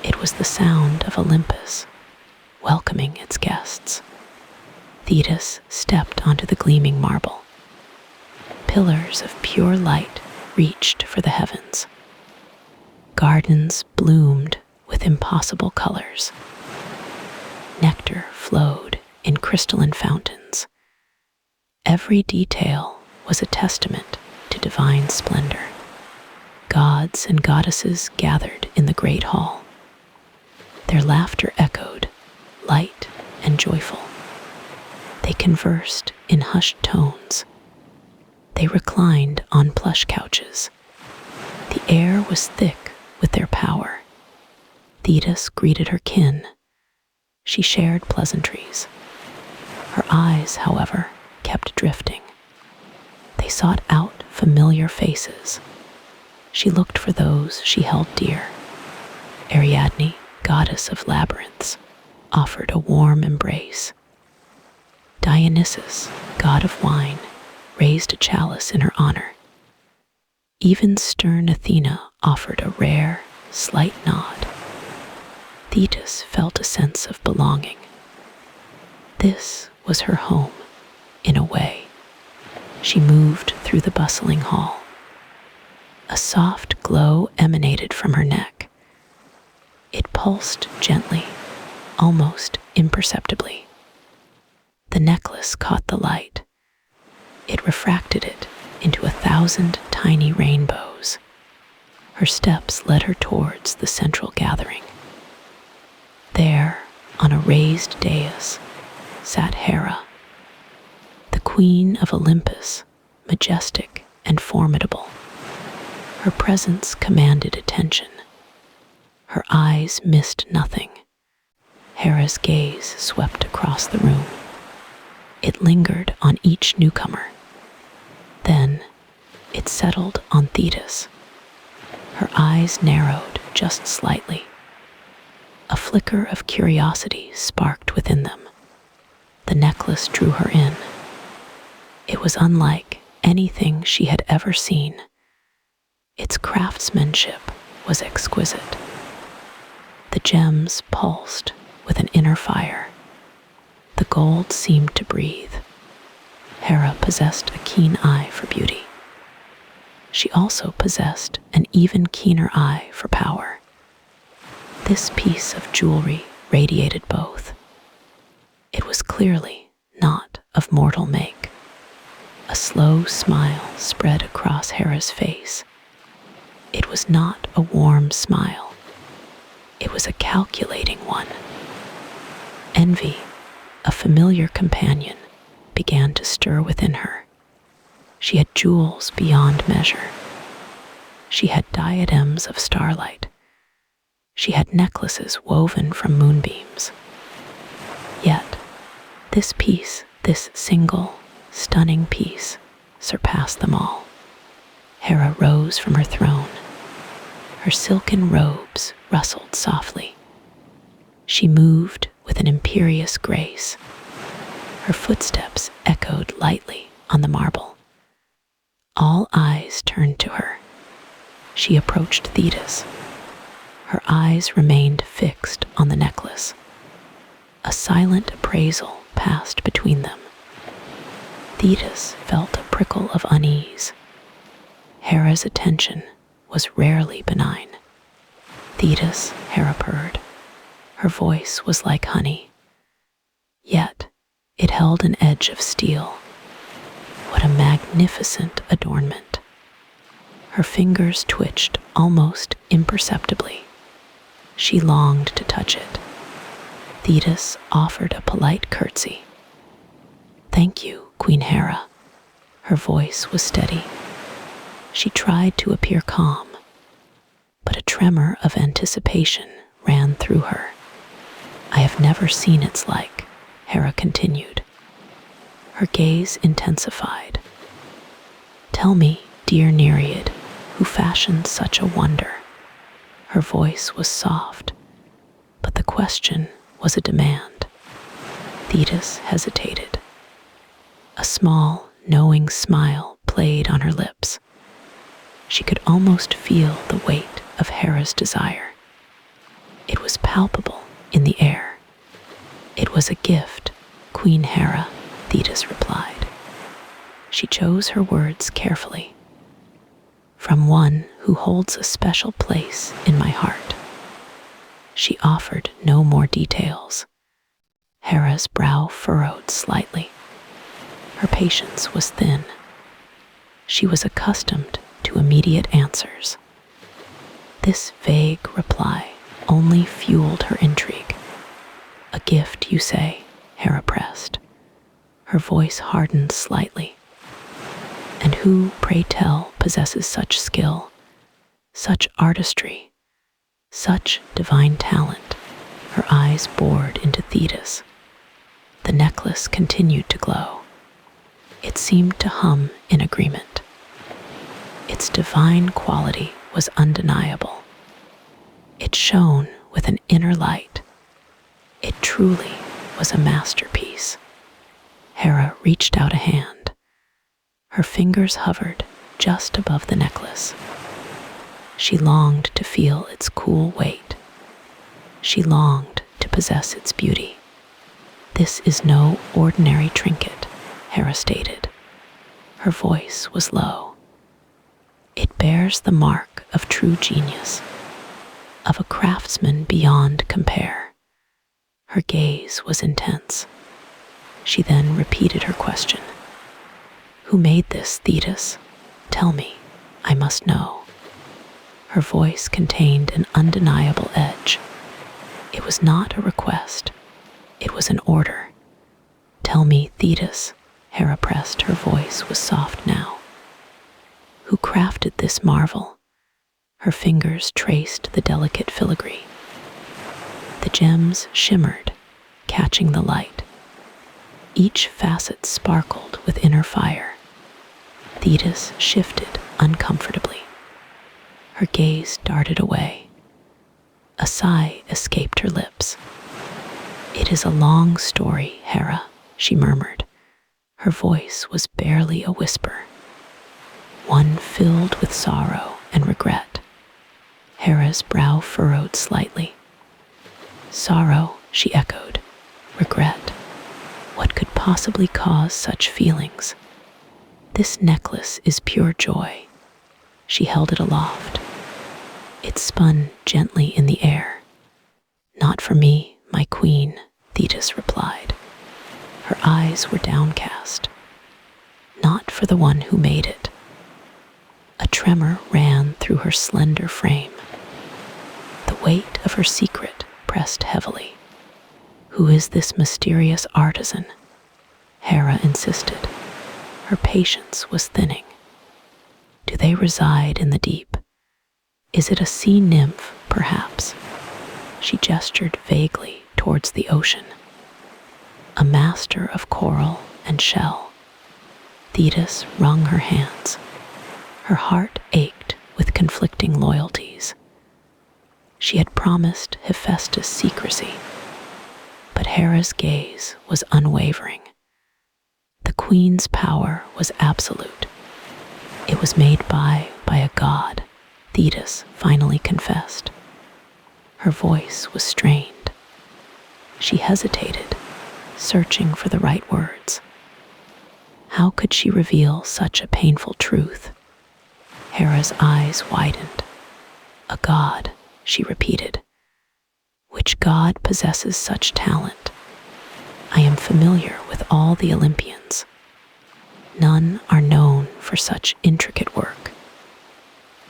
[SPEAKER 1] It was the sound of Olympus, welcoming its guests. Thetis stepped onto the gleaming marble. Pillars of pure light reached for the heavens. Gardens bloomed with impossible colors. Nectar flowed in crystalline fountains. Every detail was a testament to divine splendor. Gods and goddesses gathered in the great hall. Their laughter echoed, light and joyful. They conversed in hushed tones. They reclined on plush couches. The air was thick with their power. Thetis greeted her kin. She shared pleasantries. Her eyes, however, kept drifting. They sought out familiar faces. She looked for those she held dear. Ariadne, goddess of labyrinths, offered a warm embrace. Dionysus, god of wine, raised a chalice in her honor. Even stern Athena offered a rare, slight nod. Thetis felt a sense of belonging. This was her home, in a way. She moved through the bustling hall. A soft glow emanated from her neck. It pulsed gently, almost imperceptibly. The necklace caught the light. It refracted it into 1,000 tiny rainbows. Her steps led her towards the central gathering. There, on a raised dais, sat Hera, the queen of Olympus, majestic and formidable. Her presence commanded attention. Her eyes missed nothing. Hera's gaze swept across the room. It lingered on each newcomer. Then it settled on Thetis, Her eyes narrowed just slightly. A flicker of curiosity sparked within them. The necklace drew her in. It was unlike anything she had ever seen. Its craftsmanship was exquisite. The gems pulsed with an inner fire. The gold seemed to breathe. Hera possessed a keen eye for beauty. She also possessed an even keener eye for power. This piece of jewelry radiated both. It was clearly not of mortal make. A slow smile spread across Hera's face. It was not a warm smile. It was a calculating one. Envy, a familiar companion, began to stir within her. She had jewels beyond measure. She had diadems of starlight. She had necklaces woven from moonbeams. Yet, this piece, this single, stunning piece, surpassed them all. Hera rose from her throne. Her silken robes rustled softly. She moved with an imperious grace. Her footsteps echoed lightly on the marble. All eyes turned to her. She approached Thetis. Her eyes remained fixed on the necklace. A silent appraisal passed between them. Thetis felt a prickle of unease. Hera's attention was rarely benign. Thetis, Hera purred. Her voice was like honey. Yet, it held an edge of steel. What a magnificent adornment. Her fingers twitched almost imperceptibly. She longed to touch it. Thetis offered a polite curtsy. "Thank you, Queen Hera." Her voice was steady. She tried to appear calm, but a tremor of anticipation ran through her. "I have never seen its like," Hera continued. Her gaze intensified. "Tell me, dear Nereid, who fashioned such a wonder?" Her voice was soft, but the question was a demand. Thetis hesitated. A small, knowing smile played on her lips. She could almost feel the weight of Hera's desire. It was palpable in the air. "It was a gift, Queen Hera," Thetis replied. She chose her words carefully. "From one who holds a special place in my heart." She offered no more details. Hera's brow furrowed slightly. Her patience was thin. She was accustomed to immediate answers. This vague reply only fueled her intrigue. "A gift, you say?" Hera pressed. Her voice hardened slightly. "And who, pray tell, possesses such skill, such artistry, such divine talent?" Her eyes bored into Thetis. The necklace continued to glow. It seemed to hum in agreement. Its divine quality was undeniable. It shone with an inner light. It truly was a masterpiece. Hera reached out a hand. Her fingers hovered just above the necklace. She longed to feel its cool weight. She longed to possess its beauty. "This is no ordinary trinket," Hera stated. Her voice was low. "It bears the mark of true genius, of a craftsman beyond compare." Her gaze was intense. She then repeated her question. "Who made this, Thetis? Tell me, I must know." Her voice contained an undeniable edge. It was not a request. It was an order. "Tell me, Thetis," Hera pressed. Her voice was soft now. "Who crafted this marvel?" Her fingers traced the delicate filigree. The gems shimmered, catching the light. Each facet sparkled with inner fire. Thetis shifted uncomfortably. Her gaze darted away. A sigh escaped her lips. "It is a long story, Hera," she murmured. Her voice was barely a whisper, one filled with sorrow and regret. Hera's brow furrowed slightly. "Sorrow," she echoed. "Regret. What could possibly cause such feelings? This necklace is pure joy." She held it aloft. It spun gently in the air. "Not for me, my queen," Thetis replied. Her eyes were downcast. "Not for the one who made it." A tremor ran through her slender frame. The weight of her secret pressed heavily. "Who is this mysterious artisan?" Hera insisted. Her patience was thinning. "Do they reside in the deep? Is it a sea nymph, perhaps?" She gestured vaguely towards the ocean. "A master of coral and shell." Thetis wrung her hands. Her heart ached with conflicting loyalties. She had promised Hephaestus secrecy, but Hera's gaze was unwavering. The queen's power was absolute. It was made by a god, Thetis finally confessed. Her voice was strained. She hesitated, searching for the right words. How could she reveal such a painful truth? Hera's eyes widened. "A god," she repeated. "Which god possesses such talent? I am familiar with all the Olympians. None are known for such intricate work."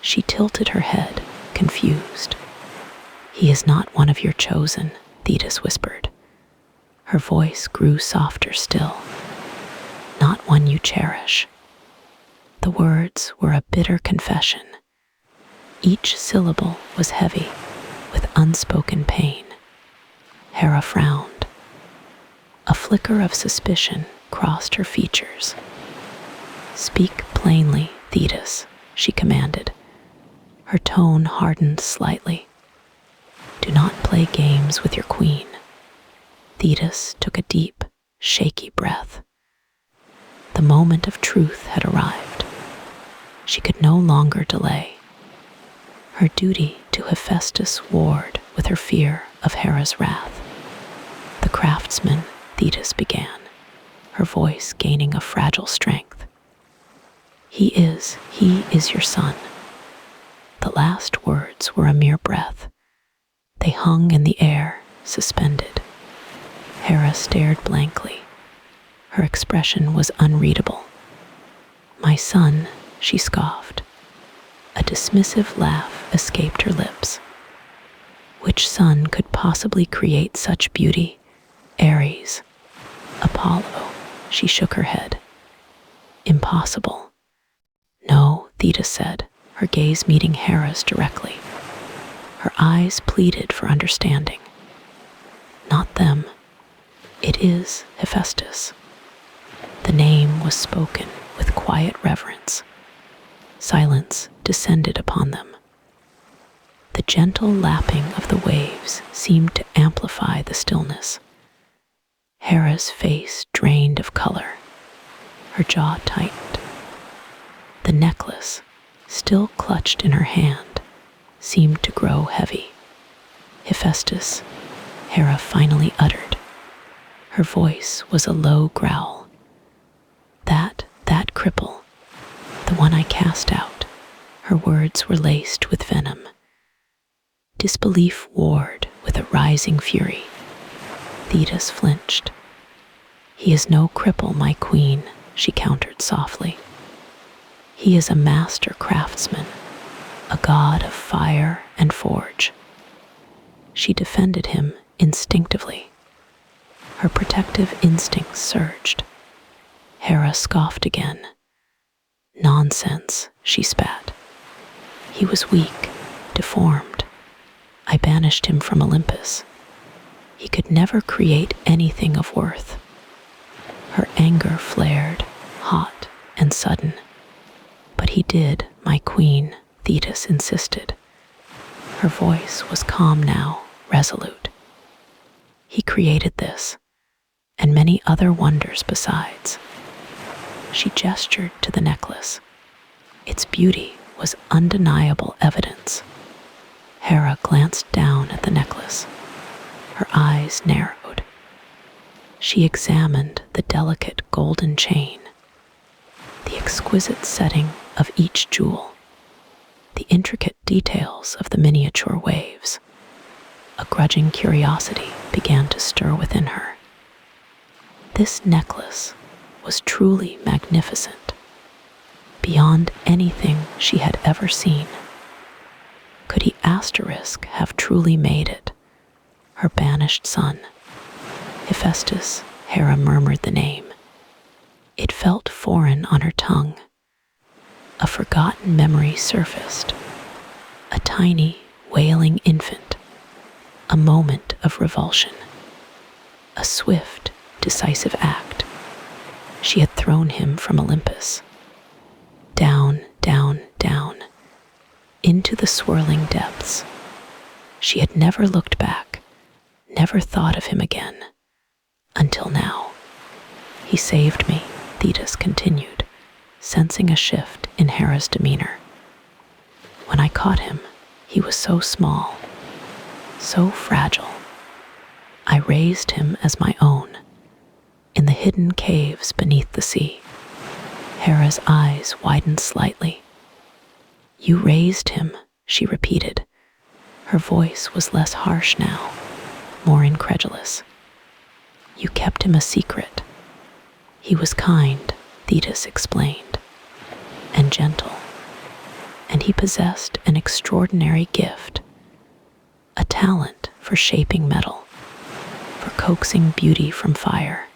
[SPEAKER 1] She tilted her head, confused. "He is not one of your chosen," Thetis whispered. Her voice grew softer still. "Not one you cherish." The words were a bitter confession. Each syllable was heavy with unspoken pain. Hera frowned. A flicker of suspicion crossed her features. "Speak plainly, Thetis," she commanded. Her tone hardened slightly. "Do not play games with your queen." Thetis took a deep, shaky breath. The moment of truth had arrived. She could no longer delay. Her duty to Hephaestus warred with her fear of Hera's wrath. "The craftsman," Thetis began, her voice gaining a fragile strength. He is your son." The last words were a mere breath. They hung in the air, suspended. Hera stared blankly. Her expression was unreadable. "My son," she scoffed. A dismissive laugh escaped her lips. Which son could possibly create such beauty? Ares. Apollo. She shook her head. "Impossible." "No," Thetis said, her gaze meeting Hera's directly. Her eyes pleaded for understanding. "Not them. It is Hephaestus." The name was spoken with quiet reverence. Silence descended upon them. The gentle lapping of the waves seemed to amplify the stillness. Hera's face drained of color. Her jaw tightened. The necklace, still clutched in her hand, seemed to grow heavy. "Hephaestus," Hera finally uttered. Her voice was a low growl. That cripple, the one I cast out." Her words were laced with venom. Disbelief warred with a rising fury. Thetis flinched. "He is no cripple, my queen," she countered softly. "He is a master craftsman, a god of fire and forge." She defended him instinctively. Her protective instincts surged. Hera scoffed again. "Nonsense," she spat. "He was weak, deformed. I banished him from Olympus. He could never create anything of worth." Her anger flared, hot and sudden. "But he did, my queen," Thetis insisted. Her voice was calm now, resolute. He created this, and many other wonders besides. She gestured to the necklace. Its beauty was undeniable evidence. Hera glanced down at the necklace. Her eyes narrowed. She examined the delicate golden chain, the exquisite setting of each jewel, the intricate details of the miniature waves. A grudging curiosity began to stir within her. This necklace was truly magnificent, beyond anything she had ever seen. Could he asterisk have truly made it, her banished son? Hephaestus, Hera murmured the name. It felt foreign on her tongue. A forgotten memory surfaced. A tiny, wailing infant. A moment of revulsion. A swift, decisive act. She had thrown him from Olympus. Down, down, down. Into the swirling depths. She had never looked back, never thought of him again. Until now. He saved me, Thetis continued, sensing a shift in Hera's demeanor. When I caught him, he was so small, so fragile. I raised him as my own, in the hidden caves beneath the sea. Hera's eyes widened slightly. You raised him, she repeated. Her voice was less harsh now, more incredulous. You kept him a secret. He was kind, Thetis explained, and gentle, and he possessed an extraordinary gift, a talent for shaping metal, for coaxing beauty from fire.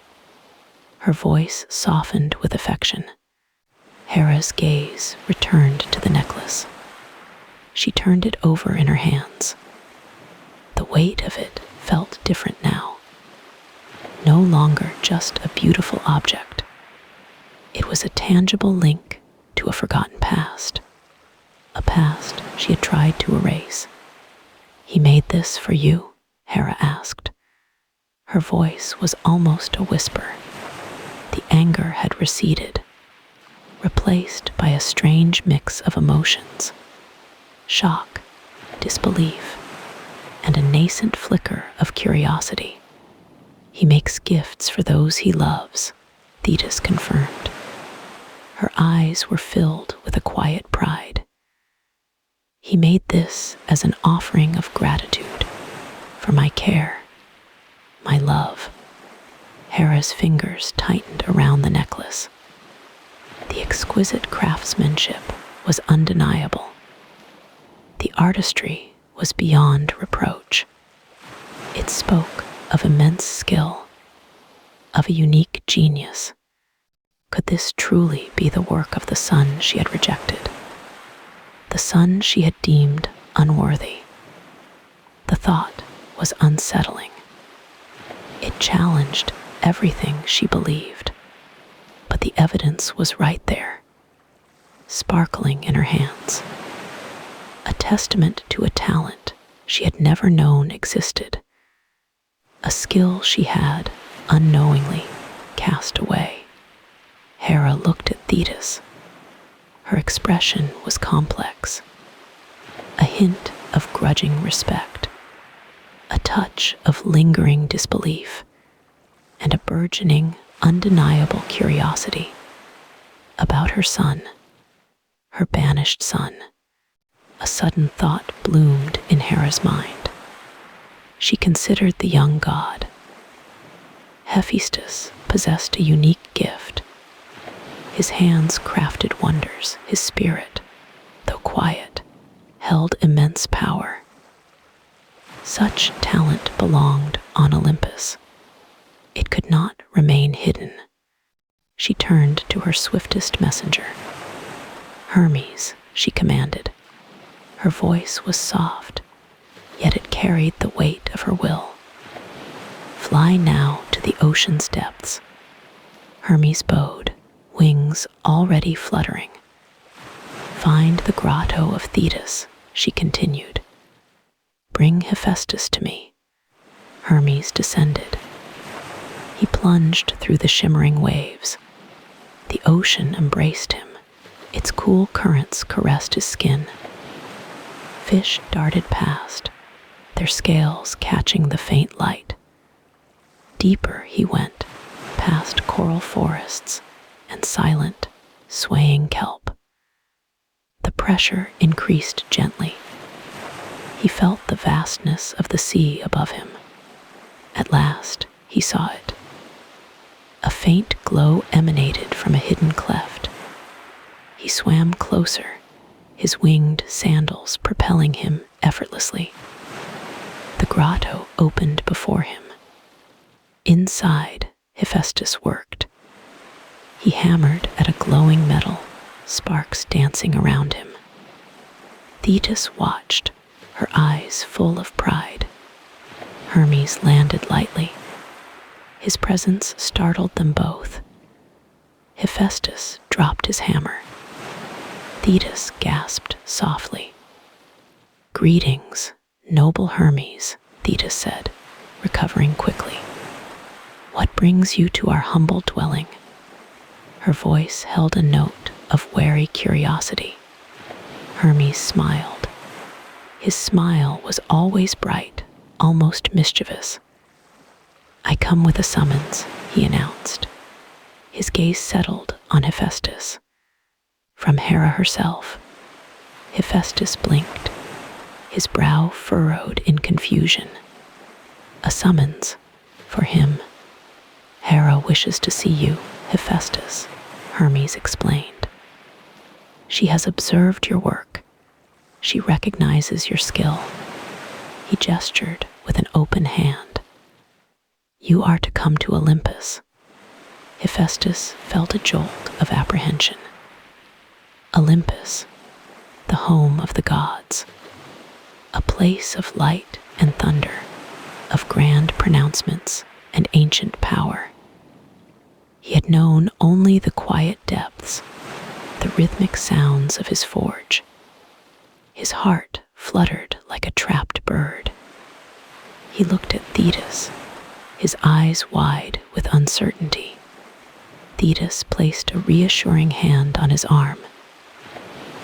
[SPEAKER 1] Her voice softened with affection. Hera's gaze returned to the necklace. She turned it over in her hands. The weight of it felt different now. No longer just a beautiful object. It was a tangible link to a forgotten past. A past she had tried to erase. He made this for you? Hera asked. Her voice was almost a whisper. The anger had receded, replaced by a strange mix of emotions. Shock, disbelief, and a nascent flicker of curiosity. He makes gifts for those he loves, Thetis confirmed. Her eyes were filled with a quiet pride. He made this as an offering of gratitude for my care, my love. Hera's fingers tightened around the necklace. The exquisite craftsmanship was undeniable. The artistry was beyond reproach. It spoke of immense skill, of a unique genius. Could this truly be the work of the son she had rejected? The son she had deemed unworthy? The thought was unsettling. It challenged everything she believed, but the evidence was right there, sparkling in her hands. A testament to a talent she had never known existed, a skill she had, unknowingly, cast away. Hera looked at Thetis. Her expression was complex. A hint of grudging respect, a touch of lingering disbelief, and a burgeoning, undeniable curiosity about her son, her banished son. A sudden thought bloomed in Hera's mind. She considered the young god. Hephaestus possessed a unique gift. His hands crafted wonders. His spirit, though quiet, held immense power. Such talent belonged on Olympus. It could not remain hidden. She turned to her swiftest messenger. Hermes, she commanded. Her voice was soft, yet it carried the weight of her will. Fly now to the ocean's depths. Hermes bowed, wings already fluttering. Find the grotto of Thetis, she continued. Bring Hephaestus to me. Hermes descended. He plunged through the shimmering waves. The ocean embraced him. Its cool currents caressed his skin. Fish darted past, their scales catching the faint light. Deeper he went, past coral forests and silent, swaying kelp. The pressure increased gently. He felt the vastness of the sea above him. At last, he saw it. A faint glow emanated from a hidden cleft. He swam closer, his winged sandals propelling him effortlessly. The grotto opened before him. Inside, Hephaestus worked. He hammered at a glowing metal, sparks dancing around him. Thetis watched, her eyes full of pride. Hermes landed lightly. His presence startled them both. Hephaestus dropped his hammer. Thetis gasped softly. Greetings, noble Hermes, Thetis said, recovering quickly. What brings you to our humble dwelling? Her voice held a note of wary curiosity. Hermes smiled. His smile was always bright, almost mischievous. I come with a summons, he announced. His gaze settled on Hephaestus. From Hera herself. Hephaestus blinked, his brow furrowed in confusion. A summons for him. Hera wishes to see you, Hephaestus, Hermes explained. She has observed your work. She recognizes your skill. He gestured with an open hand. You are to come to Olympus. Hephaestus felt a jolt of apprehension. Olympus, the home of the gods. A place of light and thunder, of grand pronouncements and ancient power. He had known only the quiet depths, the rhythmic sounds of his forge. His heart fluttered like a trapped bird. He looked at Thetis, his eyes wide with uncertainty. Thetis placed a reassuring hand on his arm.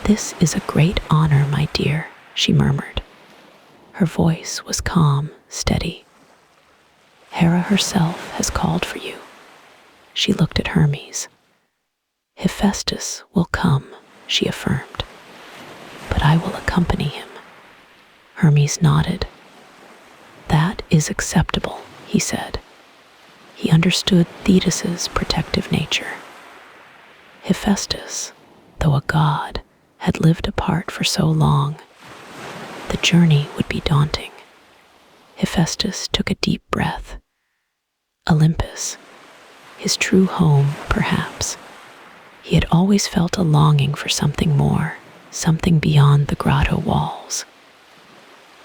[SPEAKER 1] This is a great honor, my dear, she murmured. Her voice was calm, steady. Hera herself has called for you. She looked at Hermes. Hephaestus will come, she affirmed, but I will accompany him. Hermes nodded. That is acceptable, he said. He understood Thetis's protective nature. Hephaestus, though a god, had lived apart for so long. The journey would be daunting. Hephaestus took a deep breath. Olympus, his true home, perhaps. He had always felt a longing for something more, something beyond the grotto walls.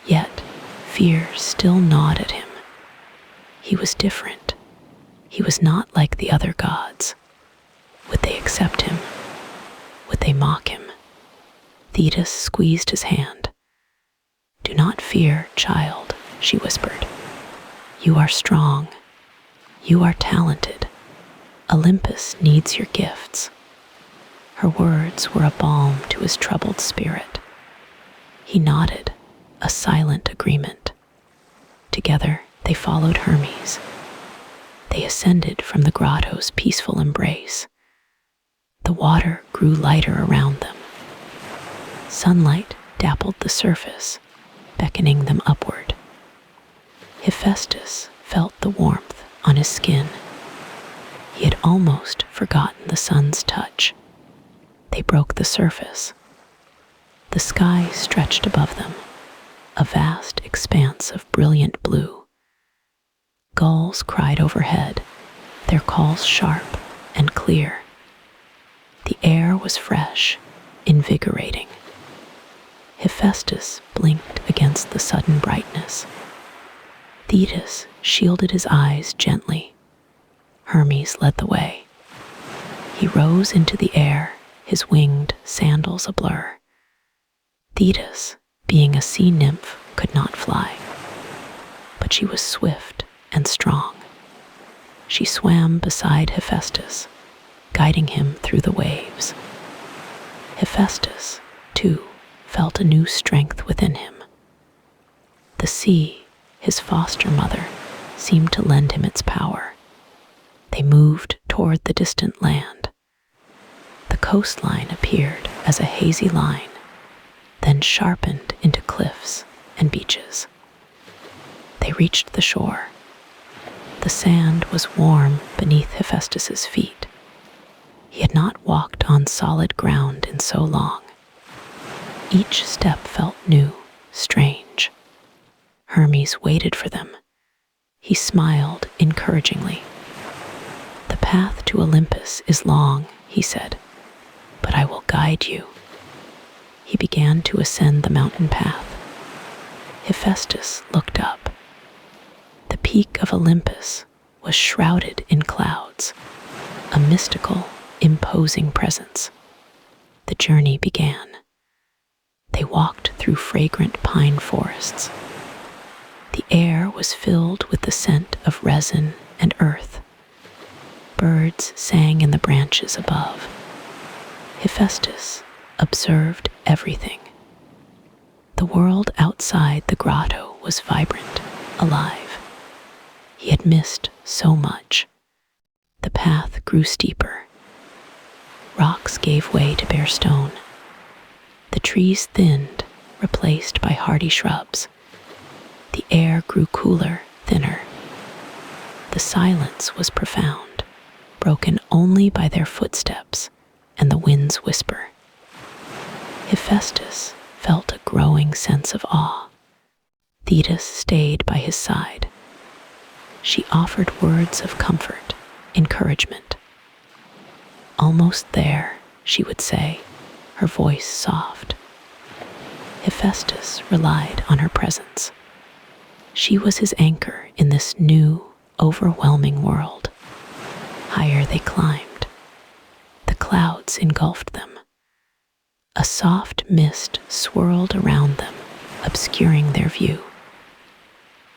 [SPEAKER 1] Yet, fear still gnawed at him. He was different. He was not like the other gods. Would they accept him? Would they mock him? Thetis squeezed his hand. Do not fear, child, she whispered. You are strong. You are talented. Olympus needs your gifts. Her words were a balm to his troubled spirit. He nodded, a silent agreement. Together, they followed Hermes. They ascended from the grotto's peaceful embrace. The water grew lighter around them. Sunlight dappled the surface, beckoning them upward. Hephaestus felt the warmth on his skin. He had almost forgotten the sun's touch. They broke the surface. The sky stretched above them, a vast expanse of brilliant blue. Gulls cried overhead, their calls sharp and clear. The air was fresh, invigorating. Hephaestus blinked against the sudden brightness. Thetis shielded his eyes gently. Hermes led the way. He rose into the air, his winged sandals a blur. Thetis, being a sea nymph, could not fly, but she was swift and strong. She swam beside Hephaestus, guiding him through the waves. Hephaestus, too, felt a new strength within him. The sea, his foster mother, seemed to lend him its power. They moved toward the distant land. The coastline appeared as a hazy line, then sharpened into cliffs and beaches. They reached the shore. The sand was warm beneath Hephaestus's feet. He had not walked on solid ground in so long. Each step felt new, strange. Hermes waited for them. He smiled encouragingly. "The path to Olympus is long," he said, "but I will guide you." He began to ascend the mountain path. Hephaestus looked up. The peak of Olympus was shrouded in clouds, a mystical, imposing presence. The journey began. They walked through fragrant pine forests. The air was filled with the scent of resin and earth. Birds sang in the branches above. Hephaestus observed everything. The world outside the grotto was vibrant, alive. He had missed so much. The path grew steeper. Rocks gave way to bare stone. The trees thinned, replaced by hardy shrubs. The air grew cooler, thinner. The silence was profound, broken only by their footsteps and the wind's whisper. Hephaestus felt a growing sense of awe. Thetis stayed by his side. She offered words of comfort, encouragement. "Almost there," she would say, her voice soft. Hephaestus relied on her presence. She was his anchor in this new, overwhelming world. Higher they climbed. The clouds engulfed them. A soft mist swirled around them, obscuring their view.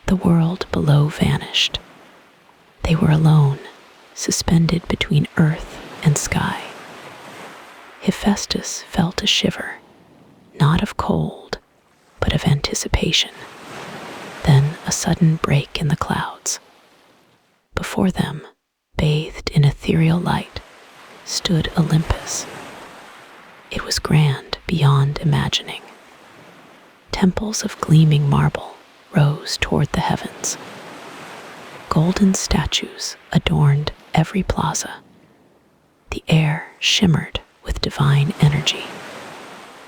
[SPEAKER 1] The world below vanished. They were alone, suspended between earth and sky. Hephaestus felt a shiver, not of cold, but of anticipation. Then a sudden break in the clouds. Before them, bathed in ethereal light, stood Olympus. It was grand beyond imagining. Temples of gleaming marble rose toward the heavens. Golden statues adorned every plaza. The air shimmered with divine energy.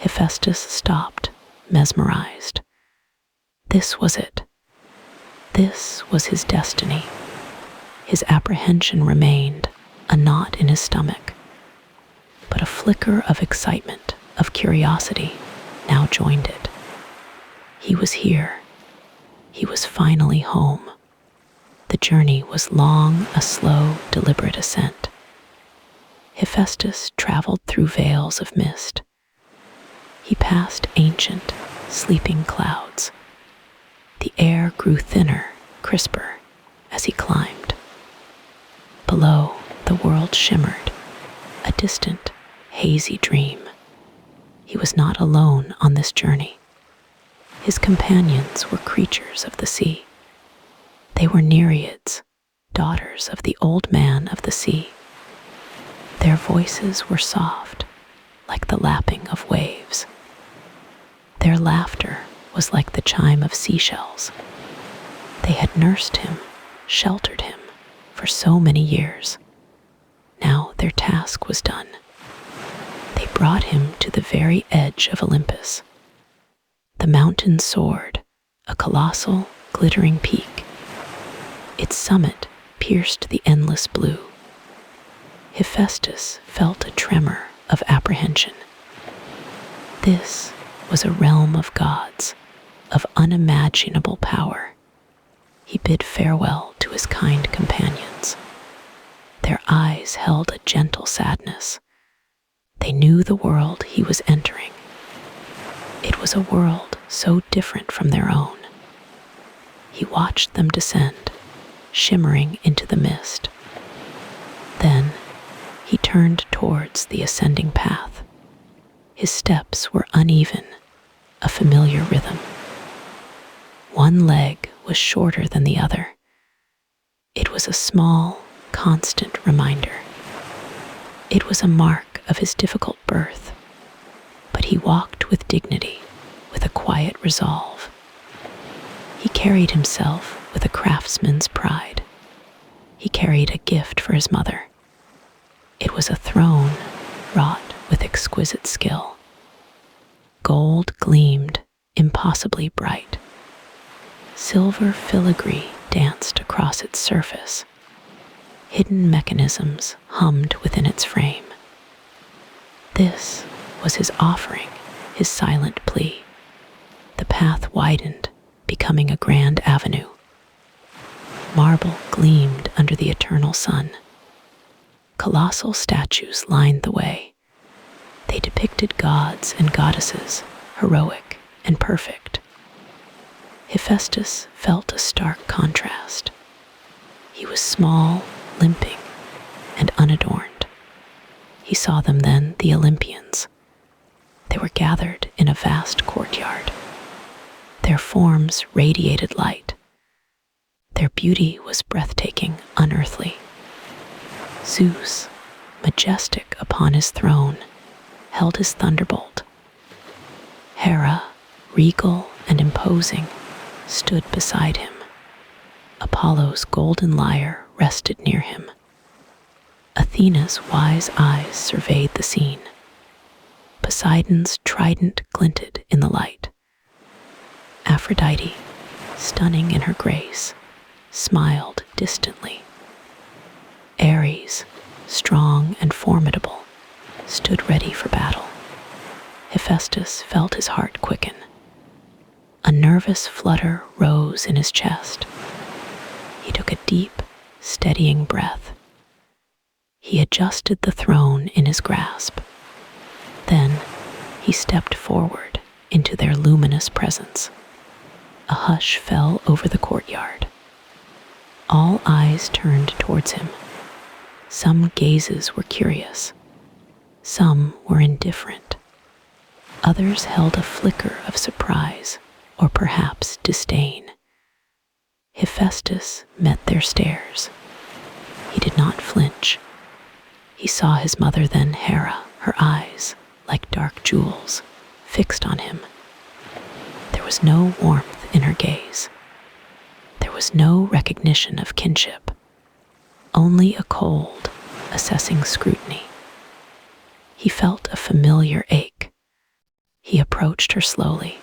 [SPEAKER 1] Hephaestus stopped, mesmerized. This was it. This was his destiny. His apprehension remained, a knot in his stomach. But a flicker of excitement, of curiosity, now joined it. He was here. He was finally home. The journey was long, a slow, deliberate ascent. Hephaestus traveled through veils of mist. He passed ancient, sleeping clouds. The air grew thinner, crisper, as he climbed. Below, the world shimmered, a distant, hazy dream. He was not alone on this journey. His companions were creatures of the sea. They were Nereids, daughters of the old man of the sea. Their voices were soft, like the lapping of waves. Their laughter was like the chime of seashells. They had nursed him, sheltered him, for so many years. Now their task was done. They brought him to the very edge of Olympus. The mountain soared, a colossal, glittering peak. Its summit pierced the endless blue. Hephaestus felt a tremor of apprehension. This was a realm of gods, of unimaginable power. He bid farewell to his kind companions. Their eyes held a gentle sadness. They knew the world he was entering. It was a world so different from their own. He watched them descend, shimmering into the mist. Then he turned towards the ascending path. His steps were uneven, a familiar rhythm. One leg was shorter than the other. It was a small, constant reminder. It was a mark of his difficult birth, but he walked with dignity, with a quiet resolve. He carried himself with a craftsman's pride. He carried a gift for his mother. It was a throne wrought with exquisite skill. Gold gleamed impossibly bright. Silver filigree danced across its surface. Hidden mechanisms hummed within its frame. This was his offering, his silent plea. The path widened, becoming a grand avenue. Marble gleamed under the eternal sun. Colossal statues lined the way. They depicted gods and goddesses, heroic and perfect. Hephaestus felt a stark contrast. He was small, limping, and unadorned. He saw them then, the Olympians. They were gathered in a vast courtyard. Their forms radiated light. Their beauty was breathtaking, unearthly. Zeus, majestic upon his throne, held his thunderbolt. Hera, regal and imposing, stood beside him. Apollo's golden lyre rested near him. Athena's wise eyes surveyed the scene. Poseidon's trident glinted in the light. Aphrodite, stunning in her grace, smiled distantly. Ares, strong and formidable, stood ready for battle. Hephaestus felt his heart quicken. A nervous flutter rose in his chest. He took a deep, steadying breath. He adjusted the throne in his grasp. Then he stepped forward into their luminous presence. A hush fell over the courtyard. All eyes turned towards him. Some gazes were curious. Some were indifferent. Others held a flicker of surprise, or perhaps disdain. Hephaestus met their stares. He did not flinch. He saw his mother then, Hera, her eyes, like dark jewels, fixed on him. There was no warmth in her gaze. There was no recognition of kinship, only a cold, assessing scrutiny. He felt a familiar ache. He approached her slowly.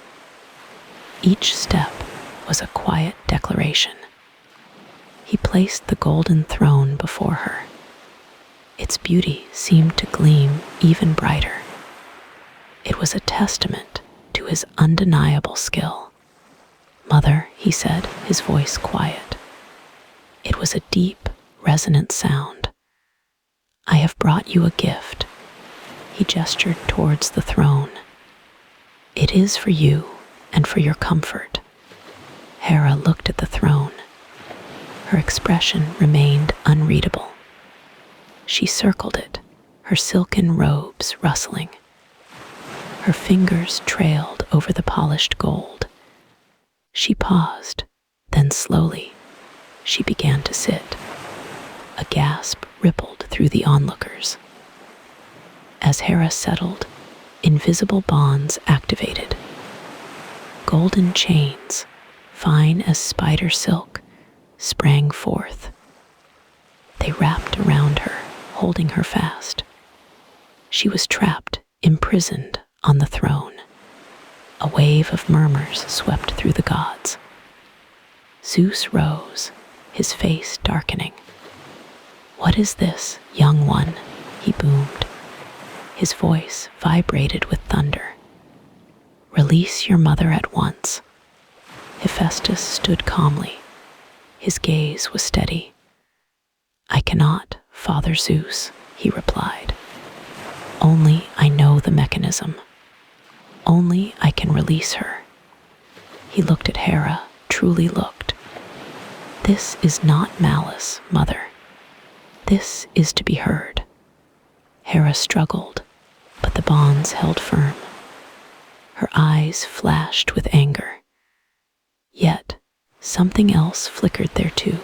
[SPEAKER 1] Each step was a quiet declaration. He placed the golden throne before her. Its beauty seemed to gleam even brighter. It was a testament to his undeniable skill. "Mother," he said, his voice quiet. It was a deep, resonant sound. "I have brought you a gift." He gestured towards the throne. "It is for you and for your comfort." Hera looked at the throne. Her expression remained unreadable. She circled it, her silken robes rustling. Her fingers trailed over the polished gold. She paused, then slowly, she began to sit. A gasp rippled through the onlookers. As Hera settled, invisible bonds activated. Golden chains, fine as spider silk, sprang forth. They wrapped around her, holding her fast. She was trapped, imprisoned on the throne. A wave of murmurs swept through the gods. Zeus rose, his face darkening. "What is this, young one?" he boomed. His voice vibrated with thunder. "Release your mother at once." Hephaestus stood calmly. His gaze was steady. "I cannot, Father Zeus," he replied. Only I know the mechanism. Only I can release her. He looked at Hera, truly looked. This is not malice, Mother. This is to be heard. Hera struggled, but the bonds held firm. Her eyes flashed with anger. Yet, something else flickered there too.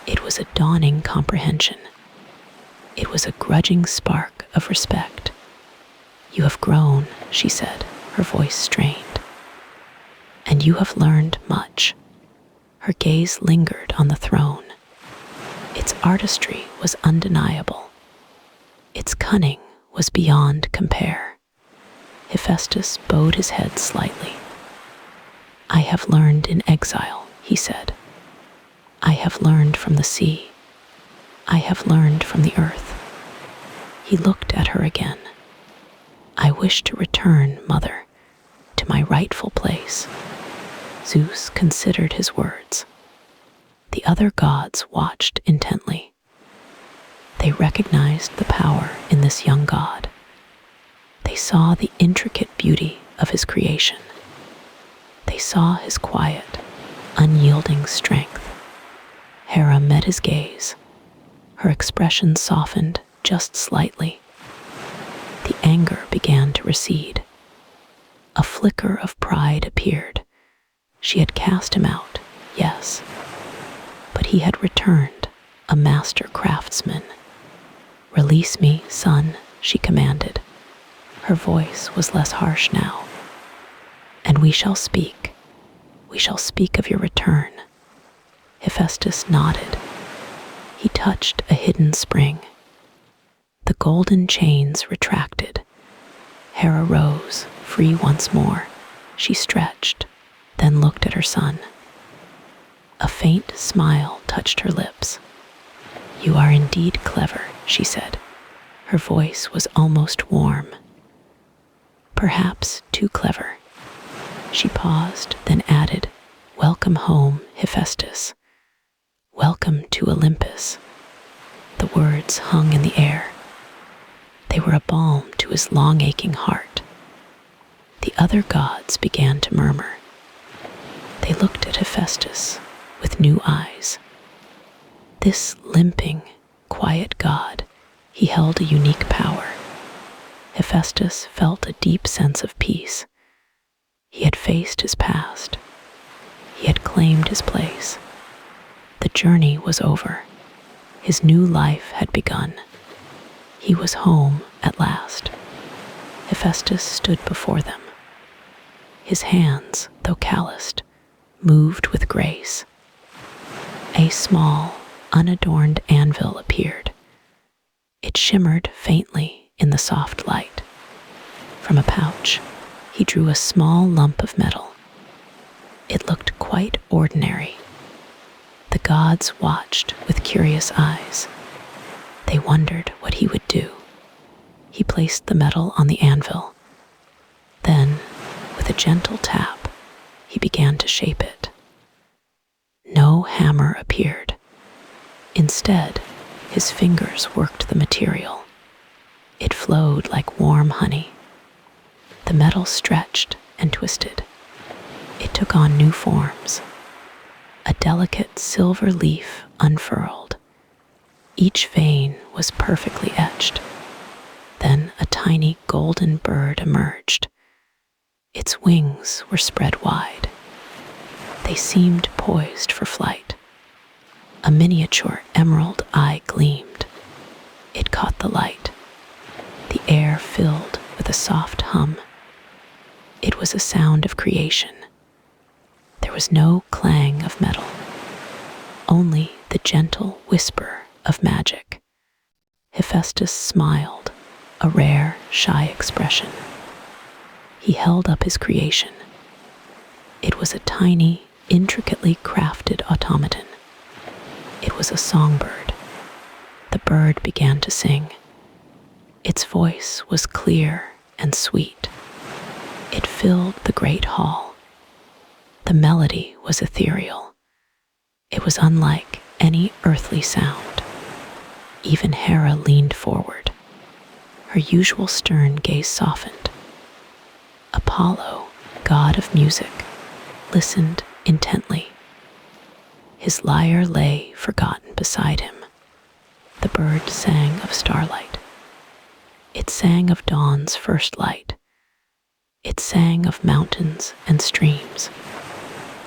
[SPEAKER 1] It was a dawning comprehension. It was a grudging spark of respect. You have grown, she said, her voice strained. And you have learned much. Her gaze lingered on the throne. Its artistry was undeniable. Its cunning was beyond compare. Hephaestus bowed his head slightly. I have learned in exile, he said. I have learned from the sea. I have learned from the earth. He looked at her again. I wish to return, Mother, to my rightful place. Zeus considered his words. The other gods watched intently. They recognized the power in this young god. They saw the intricate beauty of his creation. They saw his quiet, unyielding strength. Hera met his gaze. Her expression softened just slightly. The anger began to recede. A flicker of pride appeared. She had cast him out, yes, but he had returned, a master craftsman. Release me, son, she commanded. Her voice was less harsh now. And we shall speak. We shall speak of your return. Hephaestus nodded. He touched a hidden spring. The golden chains retracted. Hera rose, free once more. She stretched, then looked at her son. A faint smile touched her lips. You are indeed clever, she said. Her voice was almost warm. Perhaps too clever. She paused, then added, Welcome home, Hephaestus. Welcome to Olympus. The words hung in the air. They were a balm to his long-aching heart. The other gods began to murmur. They looked at Hephaestus with new eyes. This limping, quiet god, he held a unique power. Hephaestus felt a deep sense of peace. He had faced his past. He had claimed his place. The journey was over. His new life had begun. He was home at last. Hephaestus stood before them. His hands, though calloused, moved with grace. A small, unadorned anvil appeared. It shimmered faintly in the soft light. From a pouch, he drew a small lump of metal. It looked quite ordinary. The gods watched with curious eyes. They wondered what he would do. He placed the metal on the anvil. Then, with a gentle tap, he began to shape it. No hammer appeared. Instead, his fingers worked the material. It flowed like warm honey. The metal stretched and twisted. It took on new forms. A delicate silver leaf unfurled. Each vein was perfectly etched. Then a tiny golden bird emerged. Its wings were spread wide. They seemed poised for flight. A miniature emerald eye gleamed. It caught the light. The air filled with a soft hum. It was a sound of creation. There was no clang of metal, only the gentle whisper of magic. Hephaestus smiled, a rare, shy expression. He held up his creation. It was a tiny, intricately crafted automaton. It was a songbird. The bird began to sing. Its voice was clear and sweet. It filled the great hall. The melody was ethereal. It was unlike any earthly sound. Even Hera leaned forward. her usual stern gaze softened. Apollo, god of music, listened intently. His lyre lay forgotten beside him. The bird sang of starlight. It sang of dawn's first light. It sang of mountains and streams.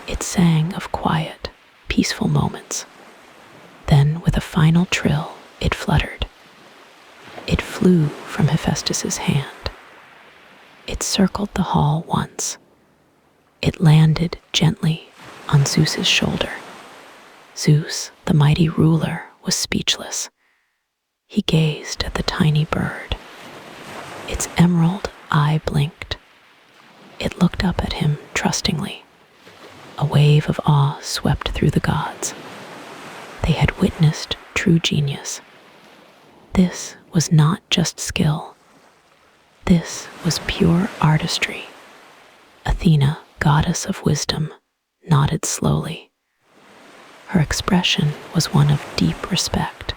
[SPEAKER 1] It sang of quiet, peaceful moments. Then, with a final trill, it fluttered. It flew from Hephaestus's hand. It circled the hall once. It landed gently on Zeus's shoulder. Zeus, the mighty ruler, was speechless. He gazed at the tiny bird. Its emerald eye blinked. It looked up at him trustingly. A wave of awe swept through the gods. They had witnessed true genius. This was not just skill. This was pure artistry. Athena, goddess of wisdom, nodded slowly. Her expression was one of deep respect.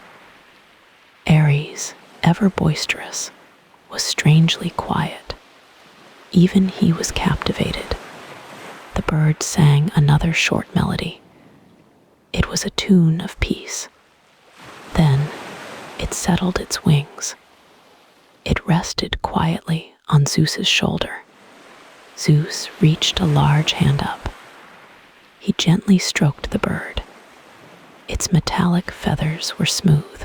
[SPEAKER 1] Ares, ever boisterous, was strangely quiet. Even he was captivated. The bird sang another short melody. It was a tune of peace. Then it settled its wings. It rested quietly on Zeus's shoulder. Zeus reached a large hand up. He gently stroked the bird. Its metallic feathers were smooth.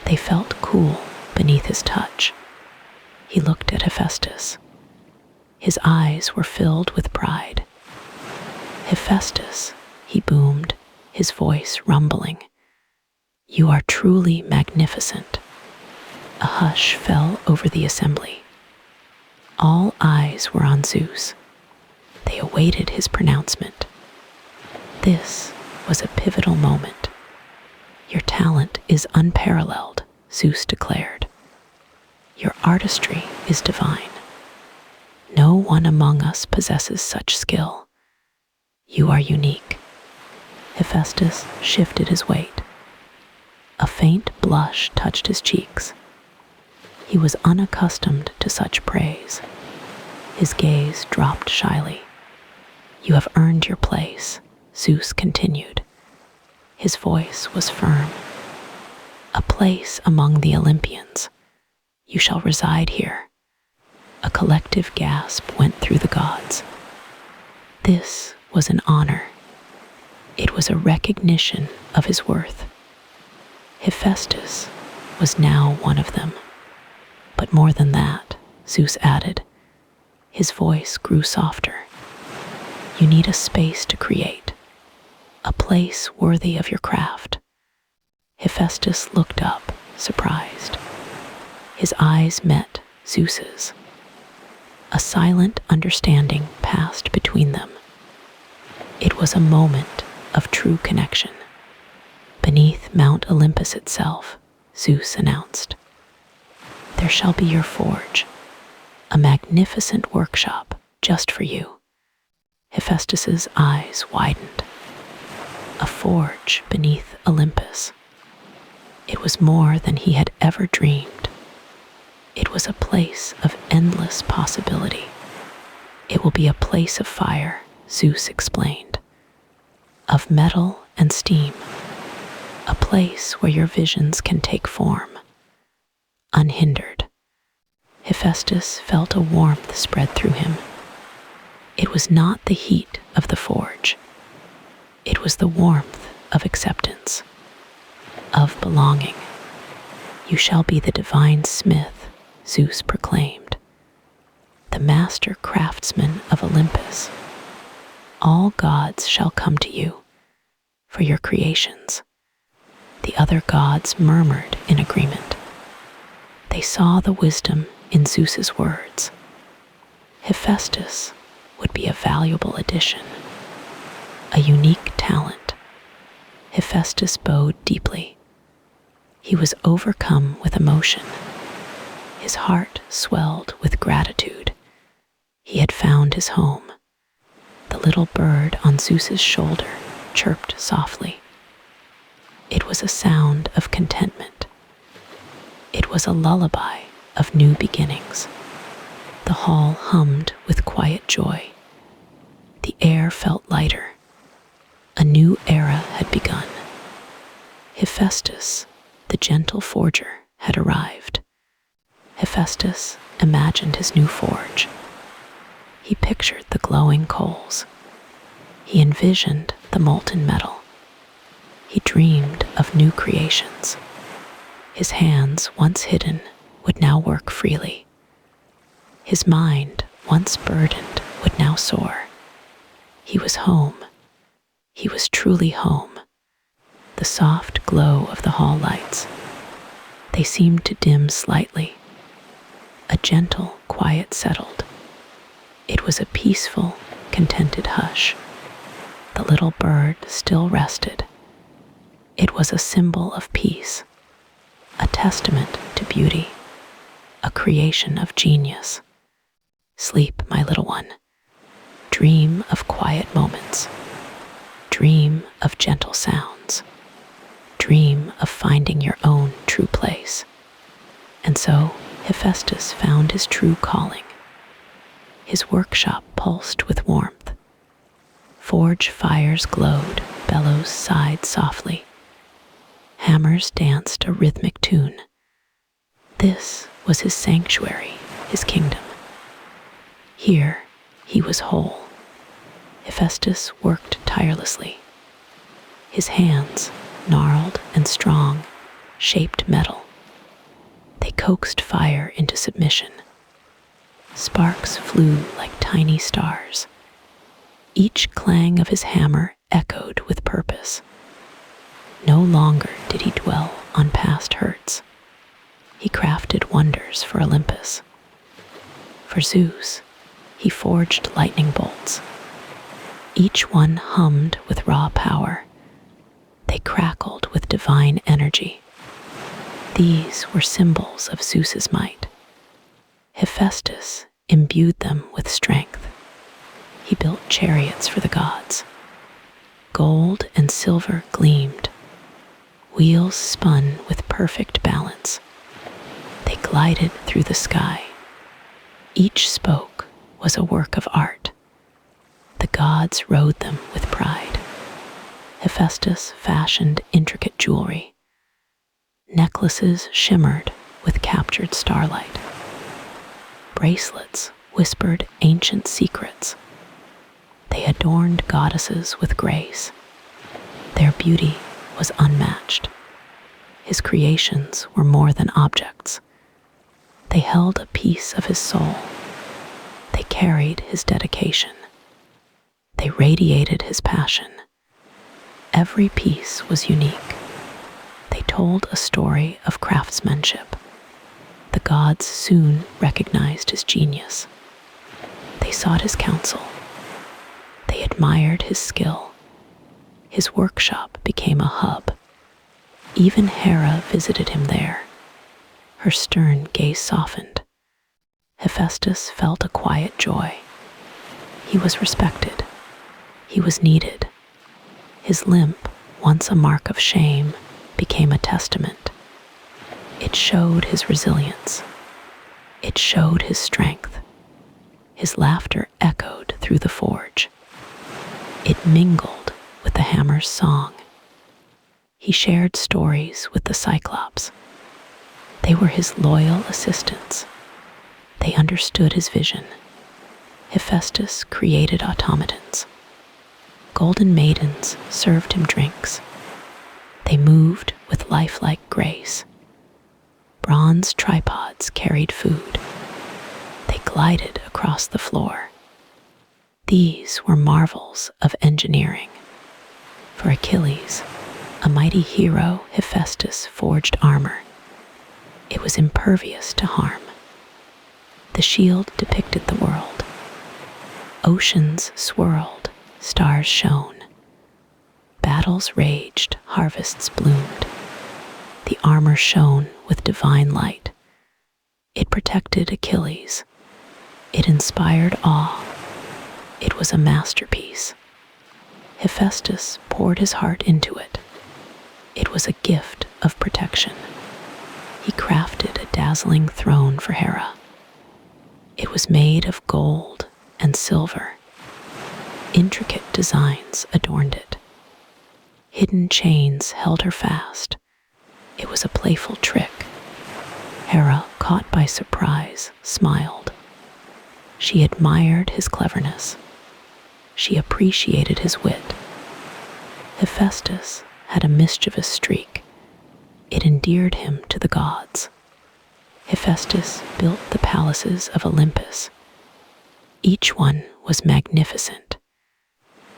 [SPEAKER 1] They felt cool beneath his touch. He looked at Hephaestus. His eyes were filled with pride. "Hephaestus," he boomed, his voice rumbling. "You are truly magnificent." A hush fell over the assembly. All eyes were on Zeus. They awaited his pronouncement. This was a pivotal moment. "Your talent is unparalleled," Zeus declared. "Your artistry is divine. No one among us possesses such skill. You are unique." Hephaestus shifted his weight. A faint blush touched his cheeks. He was unaccustomed to such praise. His gaze dropped shyly. "You have earned your place," Zeus continued. His voice was firm. "A place among the Olympians. You shall reside here." A collective gasp went through the gods. This was an honor. It was a recognition of his worth. Hephaestus was now one of them. But more than that, Zeus added. His voice grew softer. "You need a space to create, a place worthy of your craft." Hephaestus looked up, surprised. His eyes met Zeus's. A silent understanding passed between them. It was a moment of true connection. "Beneath Mount Olympus itself," Zeus announced, "there shall be your forge, a magnificent workshop just for you." Hephaestus's eyes widened. A forge beneath Olympus. It was more than he had ever dreamed. It was a place of endless possibility. "It will be a place of fire," Zeus explained, "of metal and steam, a place where your visions can take form, unhindered." Hephaestus felt a warmth spread through him. It was not the heat of the forge. It was the warmth of acceptance, of belonging. "You shall be the divine smith," Zeus proclaimed, "the master craftsman of Olympus. All gods shall come to you for your creations." The other gods murmured in agreement. They saw the wisdom in Zeus's words. Hephaestus would be a valuable addition, a unique talent. Hephaestus bowed deeply. He was overcome with emotion. His heart swelled with gratitude. He had found his home. The little bird on Zeus's shoulder chirped softly. It was a sound of contentment. It was a lullaby of new beginnings. The hall hummed with quiet joy. The air felt lighter. A new era had begun. Hephaestus, the gentle forger, had arrived. Hephaestus imagined his new forge. He pictured the glowing coals. He envisioned the molten metal. He dreamed of new creations. His hands, once hidden, would now work freely. His mind, once burdened, would now soar. He was home. He was truly home. The soft glow of the hall lights. They seemed to dim slightly. A gentle quiet settled. It was a peaceful, contented hush. The little bird still rested. It was a symbol of peace, a testament to beauty, a creation of genius. Sleep, my little one. Dream of quiet moments. Dream of gentle sounds. Dream of finding your own true place. And so Hephaestus found his true calling. His workshop pulsed with warmth. Forge fires glowed, bellows sighed softly. Hammers danced a rhythmic tune. This was his sanctuary, his kingdom. Here he was whole. Hephaestus worked tirelessly. His hands, gnarled and strong, shaped metal. They coaxed fire into submission. Sparks flew like tiny stars. Each clang of his hammer echoed with purpose. No longer did he dwell on past hurts. He crafted wonders for Olympus. For Zeus, he forged lightning bolts. Each one hummed with raw power. They crackled with divine energy. These were symbols of Zeus's might. Hephaestus imbued them with strength. He built chariots for the gods. Gold and silver gleamed. Wheels spun with perfect balance. They glided through the sky. Each spoke was a work of art. The gods rode them with pride. Hephaestus fashioned intricate jewelry. Necklaces shimmered with captured starlight. Bracelets whispered ancient secrets. They adorned goddesses with grace. Their beauty was unmatched. His creations were more than objects. They held a piece of his soul. They carried his dedication. They radiated his passion. Every piece was unique. They told a story of craftsmanship. The gods soon recognized his genius. They sought his counsel. They admired his skill. His workshop became a hub. Even Hera visited him there. Her stern gaze softened. Hephaestus felt a quiet joy. He was respected. He was needed. His limp, once a mark of shame, became a testament. It showed his resilience. It showed his strength. His laughter echoed through the forge. It mingled with the hammer's song. He shared stories with the Cyclops. They were his loyal assistants. They understood his vision. Hephaestus created automatons. Golden maidens served him drinks. They moved with lifelike grace. Bronze tripods carried food. They glided across the floor. These were marvels of engineering. For Achilles, a mighty hero, Hephaestus forged armor. It was impervious to harm. The shield depicted the world. Oceans swirled, stars shone. Battles raged, harvests bloomed. The armor shone with divine light. It protected Achilles. It inspired awe. It was a masterpiece. Hephaestus poured his heart into it. It was a gift of protection. He crafted a dazzling throne for Hera. It was made of gold and silver. Intricate designs adorned it. Hidden chains held her fast. It was a playful trick. Hera, caught by surprise, smiled. She admired his cleverness. She appreciated his wit. Hephaestus had a mischievous streak. It endeared him to the gods. Hephaestus built the palaces of Olympus. Each one was magnificent.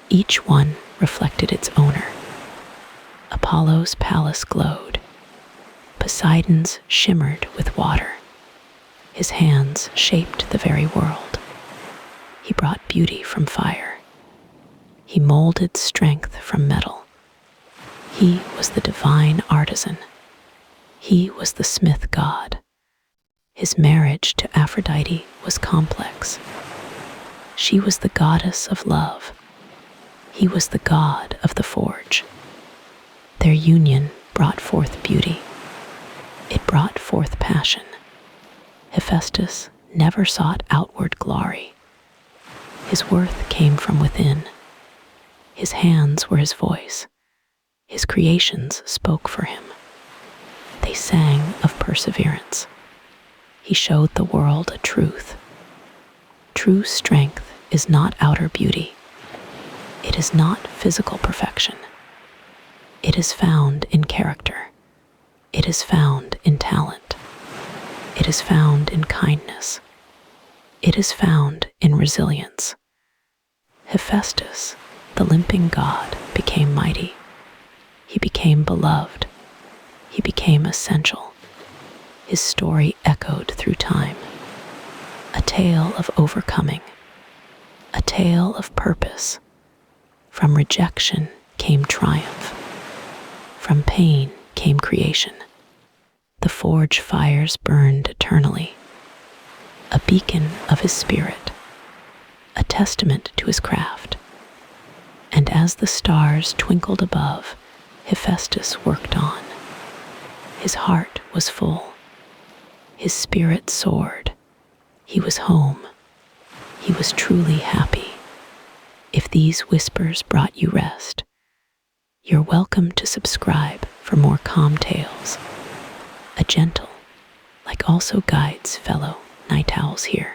[SPEAKER 1] Each one reflected its owner. Apollo's palace glowed. Poseidon's shimmered with water. His hands shaped the very world. He brought beauty from fire. He molded strength from metal. He was the divine artisan. He was the smith god. His marriage to Aphrodite was complex. She was the goddess of love. He was the god of the forge. Their union brought forth beauty. It brought forth passion. Hephaestus never sought outward glory. His worth came from within. His hands were his voice. His creations spoke for him. They sang of perseverance. He showed the world a truth. True strength is not outer beauty. It is not physical perfection. It is found in character. It is found in talent. It is found in kindness. It is found in resilience. Hephaestus, the limping god, became mighty. He became beloved. He became essential. His story echoed through time. A tale of overcoming. A tale of purpose. From rejection came triumph. From pain came creation. The forge fires burned eternally. A beacon of his spirit. A testament to his craft. And as the stars twinkled above, Hephaestus worked on. His heart was full. His spirit soared. He was home. He was truly happy. If these whispers brought you rest, you're welcome to subscribe for more calm tales. A gentle, like also guides fellow night owls here.